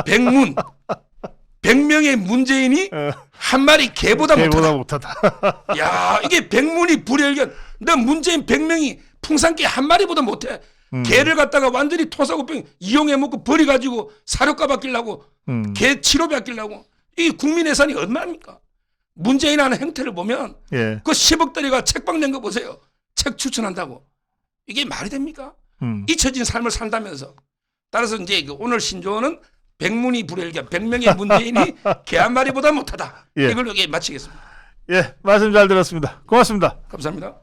백문. 100명의 문재인이 한 마리 개보다 못하다. 야, 이게 백문이 불여일견. 너 문재인 100명이 풍산개 한 마리보다 못해. 개를 갖다가 완전히 토사구병 이용해 먹고 버려가지고 사료값 아끼려고 개 치료비 아끼려고. 이 국민 예산이 얼마입니까? 문재인 하는 행태를 보면 예. 그 10억짜리가 책방 낸 거 보세요. 책 추천한다고. 이게 말이 됩니까? 잊혀진 삶을 산다면서. 따라서 이제 오늘 신조어는 백문이 불여일견. 100명의 문재인이 개 한 마리보다 못하다. 예. 이걸 여기 마치겠습니다. 예, 말씀 잘 들었습니다. 고맙습니다. 감사합니다.